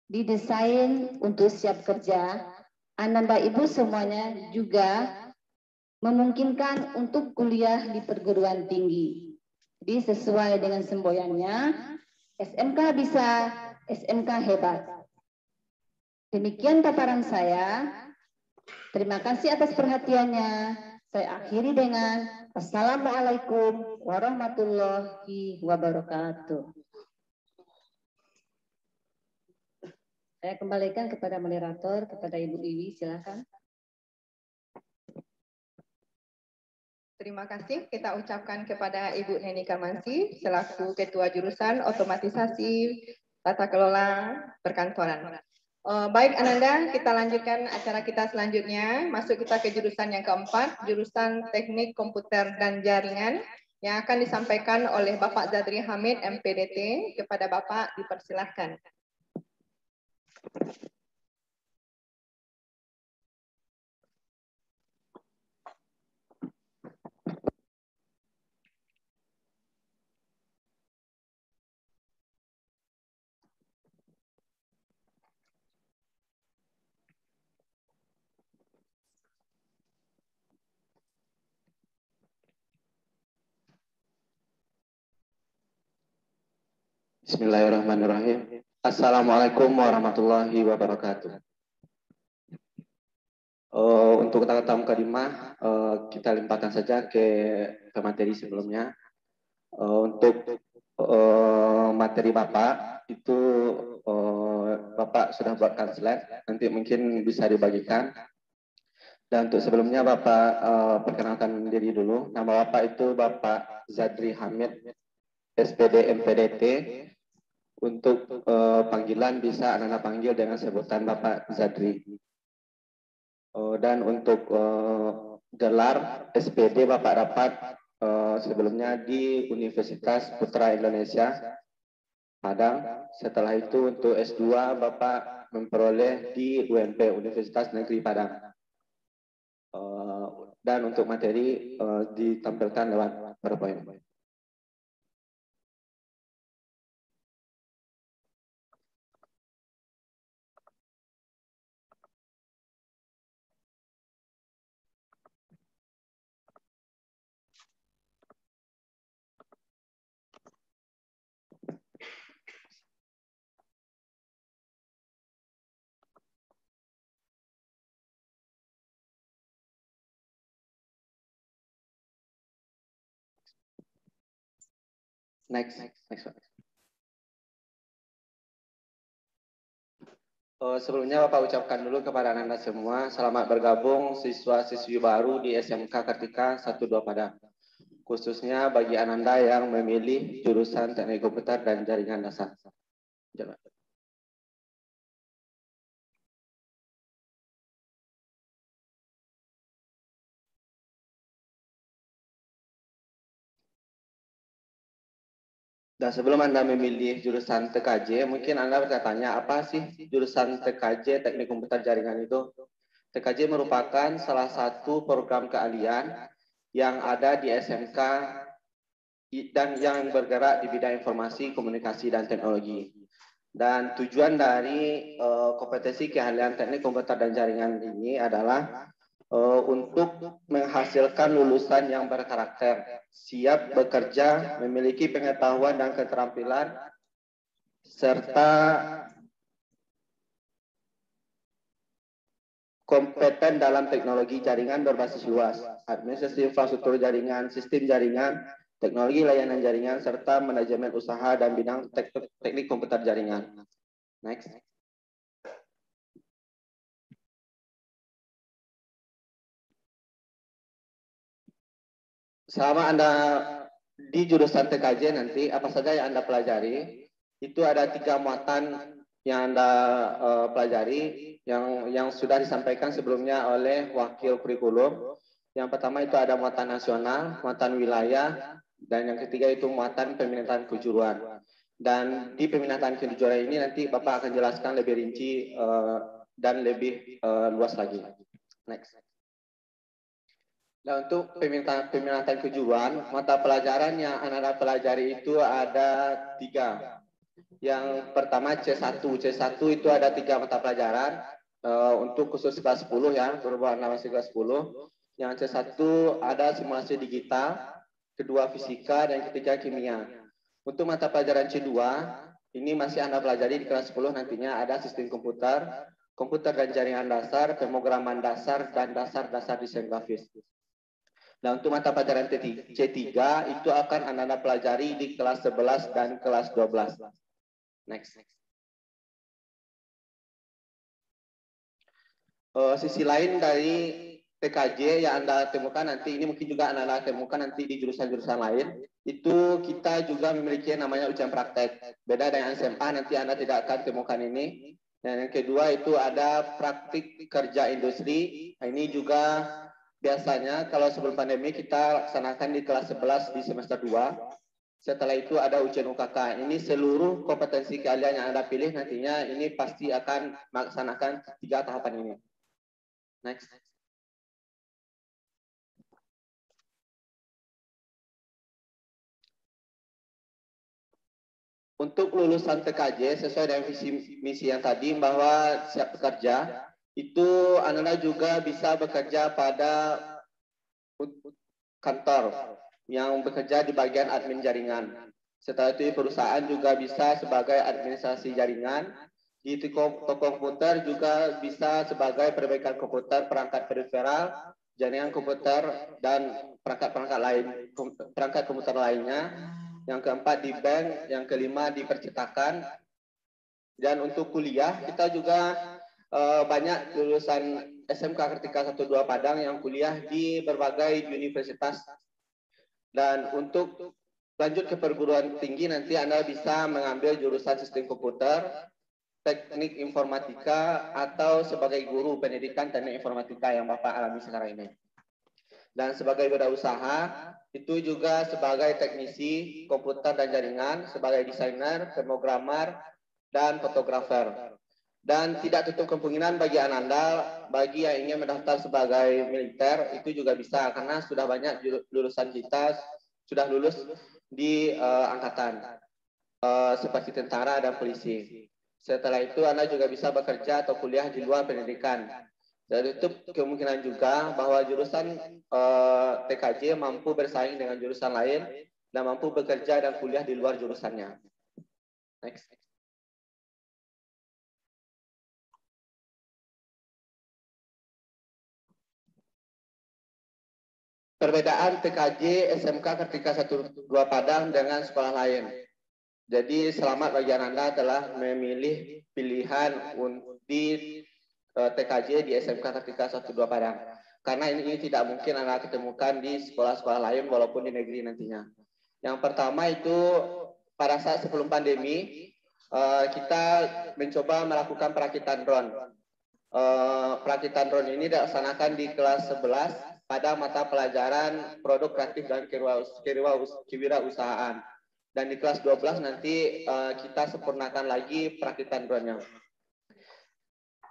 didesain untuk siap kerja, Ananda Ibu semuanya juga memungkinkan untuk kuliah di perguruan tinggi. Jadi sesuai dengan semboyannya, SMK bisa, SMK hebat. Demikian paparan saya. Terima kasih atas perhatiannya. Saya akhiri dengan Assalamualaikum warahmatullahi wabarakatuh. Saya kembalikan kepada moderator, kepada Ibu Iwi, silakan. Terima kasih kita ucapkan kepada Ibu Neni Kamansi selaku Ketua Jurusan Otomatisasi Tata Kelola Perkantoran. Baik Ananda, kita lanjutkan acara kita selanjutnya. Masuk kita ke jurusan yang keempat, jurusan Teknik Komputer dan Jaringan yang akan disampaikan oleh Bapak Zadri Hamid, MPDT. Kepada Bapak dipersilahkan. Bismillahirrahmanirrahim. Assalamualaikum warahmatullahi wabarakatuh. Untuk kata-kata mukadimah kita limpahkan saja ke materi sebelumnya. Untuk materi Bapak itu Bapak sudah buatkan slide, nanti mungkin bisa dibagikan. Dan untuk sebelumnya Bapak perkenalkan diri dulu. Nama Bapak itu Bapak Zadri Hamid, SPD MPDT. Untuk panggilan bisa Anda panggil dengan sebutan Bapak Zadri. Dan untuk gelar SPD Bapak dapat sebelumnya di Universitas Putra Indonesia Padang. Setelah itu untuk S2 Bapak memperoleh di UNP Universitas Negeri Padang. Dan untuk materi ditampilkan lewat PowerPoint. Next. Sebelumnya Bapak ucapkan dulu kepada Anda semua, selamat bergabung siswa-siswi baru di SMK Kartika 12 Padang. Khususnya bagi Ananda yang memilih jurusan Teknik Komputer dan Jaringan Dasar. Dan sebelum Anda memilih jurusan TKJ, mungkin Anda bertanya, apa sih jurusan TKJ Teknik Komputer Jaringan itu? TKJ merupakan salah satu program keahlian yang ada di SMK dan yang bergerak di bidang informasi, komunikasi, dan teknologi. Dan tujuan dari kompetensi keahlian teknik komputer dan jaringan ini adalah untuk menghasilkan lulusan yang berkarakter, siap bekerja, memiliki pengetahuan dan keterampilan, serta kompeten dalam teknologi jaringan berbasis luas, administrasi infrastruktur jaringan, sistem jaringan, teknologi layanan jaringan, serta manajemen usaha dan bidang teknik komputer jaringan. Next. Selama Anda di jurusan TKJ nanti, apa saja yang Anda pelajari, itu ada 3 muatan yang Anda pelajari, yang sudah disampaikan sebelumnya oleh wakil kurikulum. Yang pertama itu ada muatan nasional, muatan wilayah, dan yang ketiga itu muatan peminatan kejuruan. Dan di peminatan kejuruan ini nanti Bapak akan jelaskan lebih rinci dan lebih luas lagi. Next. Nah, untuk peminatan kejuruan, mata pelajaran yang Anda pelajari itu ada 3. Yang pertama C1. C1 itu ada 3 mata pelajaran untuk khusus kelas 10 ya, berhubungan dengan kelas 10. Yang C1 ada simulasi digital, kedua fisika, dan ketiga kimia. Untuk mata pelajaran C2, ini masih Anda pelajari di kelas 10 nantinya ada sistem komputer, komputer dan jaringan dasar, pemrograman dasar, dan dasar-dasar desain grafis. Nah, untuk mata pelajaran C3 itu akan Anda pelajari di kelas 11 dan kelas 12. Next. Sisi lain dari TKJ yang Anda temukan nanti, ini mungkin juga Anda temukan nanti di jurusan-jurusan lain, itu kita juga memiliki yang namanya ujian praktek. Beda dengan SMA, nanti Anda tidak akan temukan ini. Dan yang kedua itu ada praktik kerja industri. Nah, ini juga biasanya kalau sebelum pandemi kita laksanakan di kelas 11 di semester 2. Setelah itu ada ujian UKK. Ini seluruh kompetensi keahlian yang Anda pilih nantinya ini pasti akan melaksanakan 3 tahapan ini. Next. Untuk lulusan TKJ sesuai dengan visi misi yang tadi bahwa siap bekerja, itu Anda juga bisa bekerja pada kantor yang bekerja di bagian admin jaringan. Setelah itu perusahaan juga bisa sebagai administrasi jaringan. Di toko komputer juga bisa sebagai perbaikan komputer, perangkat periferal, jaringan komputer, dan perangkat-perangkat lain, perangkat komputer lainnya. Yang keempat di bank, yang kelima di percetakan. Dan untuk kuliah kita juga banyak lulusan SMK Kartika 12 Padang yang kuliah di berbagai universitas. Dan untuk lanjut ke perguruan tinggi nanti Anda bisa mengambil jurusan sistem komputer, teknik informatika, atau sebagai guru pendidikan teknik informatika yang Bapak alami sekarang ini. Dan sebagai wirausaha, itu juga sebagai teknisi komputer dan jaringan, sebagai desainer, pemrogramer, dan fotografer. Dan tidak tutup kemungkinan bagi Ananda, bagi yang ingin mendaftar sebagai militer, itu juga bisa, karena sudah banyak lulusan kita sudah lulus di angkatan, seperti tentara dan polisi. Setelah itu Anda juga bisa bekerja atau kuliah di luar pendidikan. Dan itu kemungkinan juga bahwa jurusan TKJ mampu bersaing dengan jurusan lain dan mampu bekerja dan kuliah di luar jurusannya. Next. perbedaan TKJ SMK Kartika 1 2 Padang dengan sekolah lain. Jadi selamat bagi Ananda telah memilih pilihan di TKJ di SMK Kartika 1 2 Padang. Karena ini tidak mungkin Anda ketemukan di sekolah-sekolah lain walaupun di negeri nantinya. Yang pertama itu pada saat sebelum pandemi kita mencoba melakukan perakitan drone. Perakitan drone ini dilaksanakan di kelas 11 pada mata pelajaran produk kreatif dan kewirausahaan. Dan di kelas 12 nanti kita sempurnakan lagi perakitan drone-nya.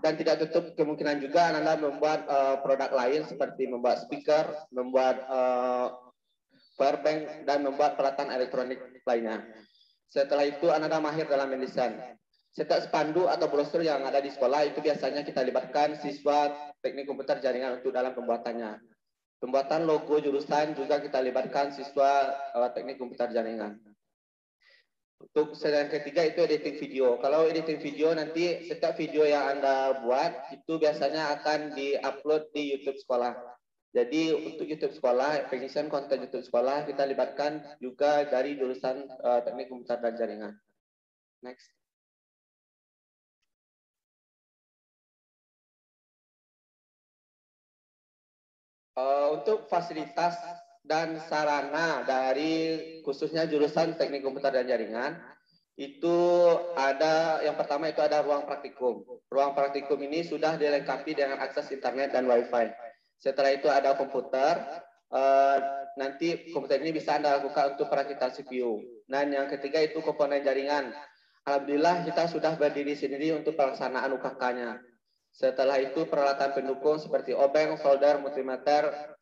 Dan tidak tutup kemungkinan juga Anda membuat produk lain seperti membuat speaker, membuat power bank, dan membuat peralatan elektronik lainnya. Setelah itu Anda mahir dalam mendesain. Setiap spanduk atau brosur yang ada di sekolah itu biasanya kita libatkan siswa teknik komputer jaringan untuk dalam pembuatannya. Pembuatan logo jurusan juga kita libatkan siswa teknik komputer jaringan. Untuk yang ketiga itu editing video. Kalau editing video nanti setiap video yang Anda buat itu biasanya akan di-upload di YouTube sekolah. Jadi untuk YouTube sekolah, pengisian konten YouTube sekolah kita libatkan juga dari jurusan teknik komputer dan jaringan. Next. Untuk fasilitas dan sarana dari khususnya jurusan teknik komputer dan jaringan itu ada, yang pertama itu ada ruang praktikum. Ruang praktikum ini sudah dilengkapi dengan akses internet dan wifi. Setelah itu ada komputer, nanti komputer ini bisa Anda lakukan untuk perakitan CPU. Dan yang ketiga itu komponen jaringan. Alhamdulillah kita sudah berdiri sendiri untuk pelaksanaan UKK-nya. Setelah itu peralatan pendukung seperti obeng, solder, multimeter,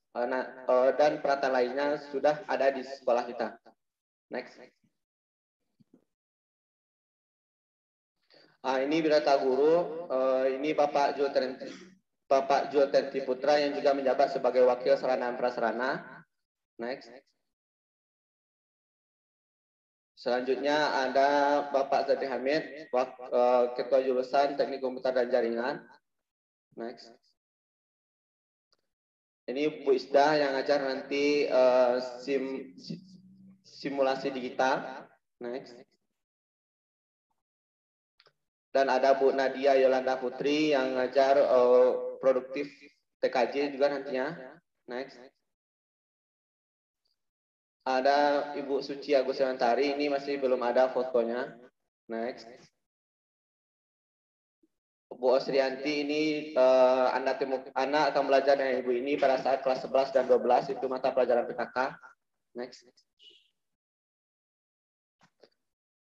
dan peralatan lainnya sudah ada di sekolah kita. Next. Ini Wirata Guru, ini Bapak Jul Tenti Putra yang juga menjabat sebagai Wakil Sarana dan Prasarana. Next. Selanjutnya ada Bapak Zati Hamid, Ketua Jurusan Teknik Komputer dan Jaringan. Next. Ini Bu Isdah yang ngajar nanti simulasi digital. Next. Dan ada Bu Nadia Yolanda Putri yang ngajar produktif TKJ juga nantinya. Next. Ada Ibu Suci Agus Yantari, ini masih belum ada fotonya. Next. Bu Osrianti ini Anak akan belajar dengan Ibu ini pada saat kelas 11 dan 12 itu mata pelajaran PKK. Next.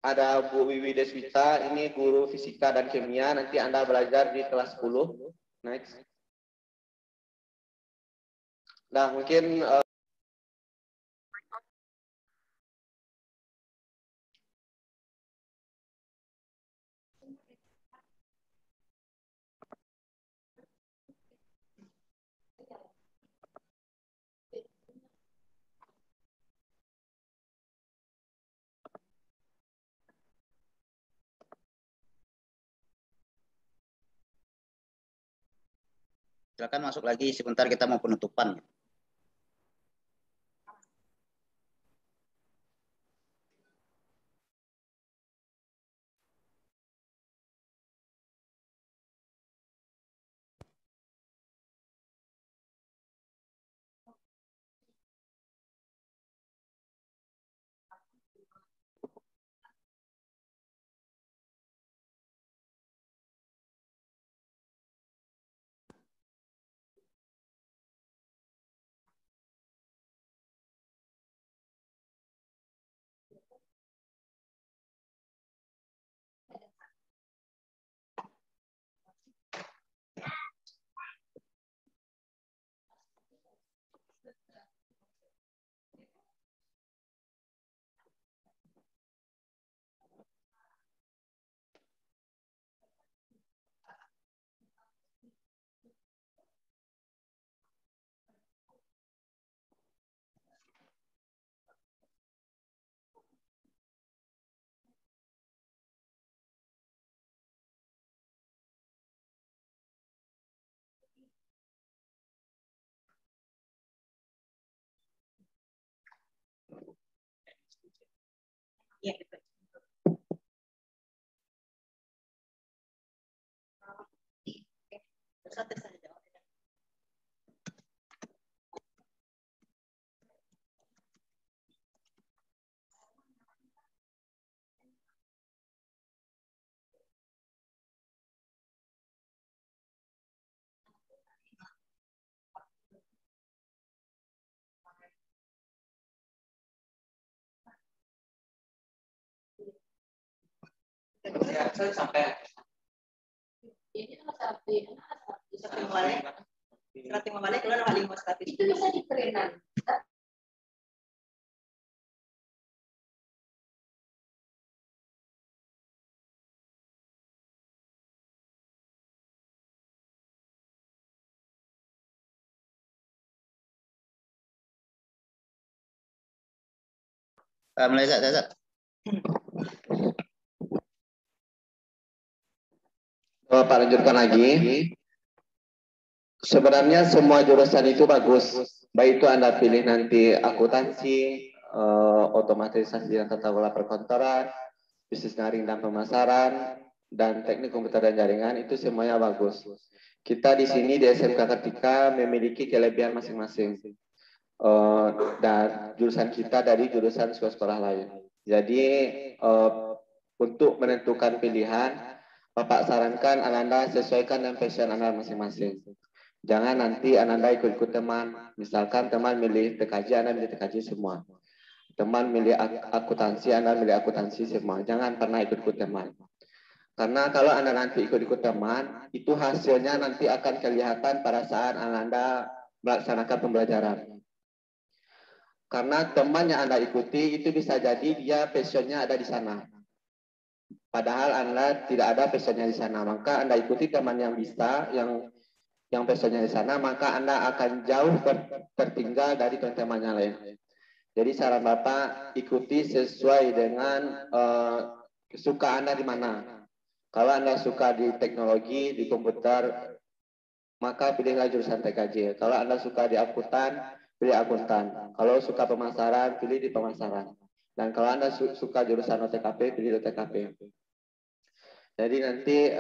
Ada Bu Wiwi Deswita, ini guru fisika dan kimia, nanti Anda belajar di kelas 10. Next. Nah, mungkin Silakan masuk lagi, sebentar kita mau penutupan. Iya, betul. Satu saja. Sampai Ini sapi balik, keluar paling mas tapi itu bisa dikerenan. Mulai Zat. Bapak lanjutkan lagi. Sebenarnya semua jurusan itu bagus. Baik itu Anda pilih nanti akuntansi, otomatisasi dan tata kelola perkantoran, bisnis daring dan pemasaran, dan teknik komputer dan jaringan, itu semuanya bagus. Kita di sini di SMK Kartika memiliki kelebihan masing-masing. Dan jurusan kita dari jurusan sekolah lain. Jadi untuk menentukan pilihan, Bapak sarankan Ananda sesuaikan dengan passion Anda masing-masing. Jangan nanti Ananda ikut-ikut teman. Misalkan teman milih TKJ, Anda milih TKJ semua. Teman milih akuntansi, Anda milih akuntansi semua. Jangan pernah ikut-ikut teman. Karena kalau Anda nanti ikut-ikut teman, itu hasilnya nanti akan kelihatan pada saat Ananda melaksanakan pembelajaran. Karena teman yang Anda ikuti itu bisa jadi dia passionnya ada di sana. Padahal Anda tidak ada passionnya di sana. Maka Anda ikuti teman yang bisa, yang passionnya di sana, maka Anda akan jauh tertinggal dari teman-teman yang lain. Jadi saran Bapak, ikuti sesuai dengan suka Anda di mana. Kalau Anda suka di teknologi, di komputer, maka pilihlah jurusan TKJ. Kalau Anda suka di akuntan, pilih akuntan. Kalau suka pemasaran, pilih di pemasaran. Dan kalau Anda suka jurusan OTKP, pilih OTKP. Jadi nanti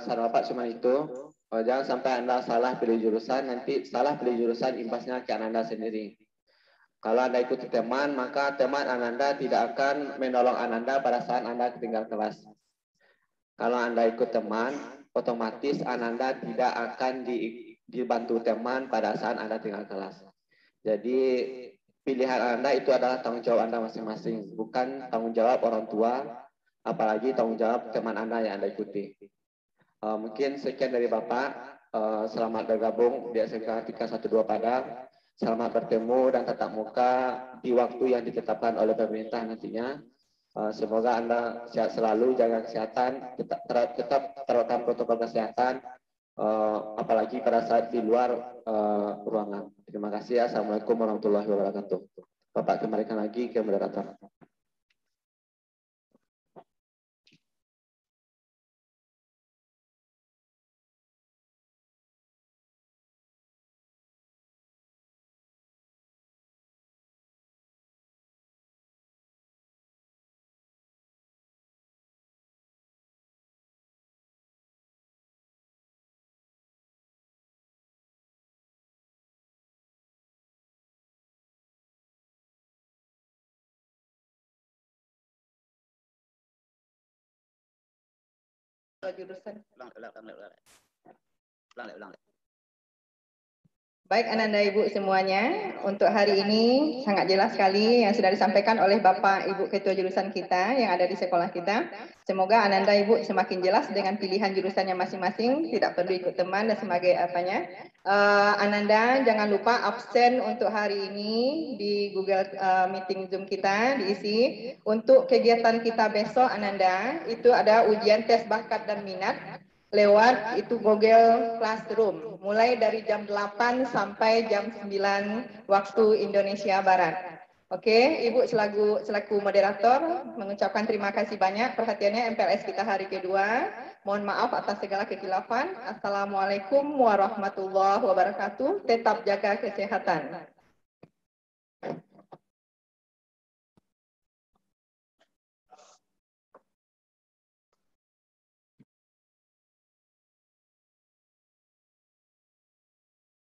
saran Bapak cuma itu. Jangan sampai Anda salah pilih jurusan, nanti salah pilih jurusan imbasnya ke Anda sendiri. Kalau Anda ikuti teman, maka teman Anda tidak akan menolong Anda pada saat Anda ketinggalan kelas. Kalau Anda ikut teman, otomatis Anda tidak akan dibantu teman pada saat Anda tinggal kelas. Jadi pilihan Anda itu adalah tanggung jawab Anda masing-masing, bukan tanggung jawab orang tua, apalagi tanggung jawab teman Anda yang Anda ikuti. Mungkin sekian dari Bapak. Selamat bergabung di SMK Kartika 12 Padang. Selamat bertemu dan tatap muka di waktu yang ditetapkan oleh pemerintah nantinya. Semoga Anda sehat selalu, jaga kesehatan, tetap terapkan protokol kesehatan, apalagi pada saat di luar ruangan. Terima kasih. Assalamualaikum warahmatullahi wabarakatuh. Bapak kembalikan lagi ke moderator. Jurusan. Ulang. Baik Ananda Ibu semuanya, untuk hari ini sangat jelas sekali yang sudah disampaikan oleh Bapak Ibu Ketua Jurusan kita yang ada di sekolah kita. Semoga Ananda Ibu semakin jelas dengan pilihan jurusannya masing-masing, tidak perlu ikut teman dan sebagainya apanya. Ananda jangan lupa absen untuk hari ini di Google Meeting Zoom kita diisi. Untuk kegiatan kita besok Ananda, itu ada ujian tes bakat dan minat lewat itu Google Classroom mulai dari jam 8 sampai jam 9 waktu Indonesia Barat. Oke, Ibu selaku moderator mengucapkan terima kasih banyak perhatiannya MPLS kita hari kedua. Mohon maaf atas segala kekhilafan. Assalamualaikum warahmatullahi wabarakatuh. Tetap jaga kesehatan.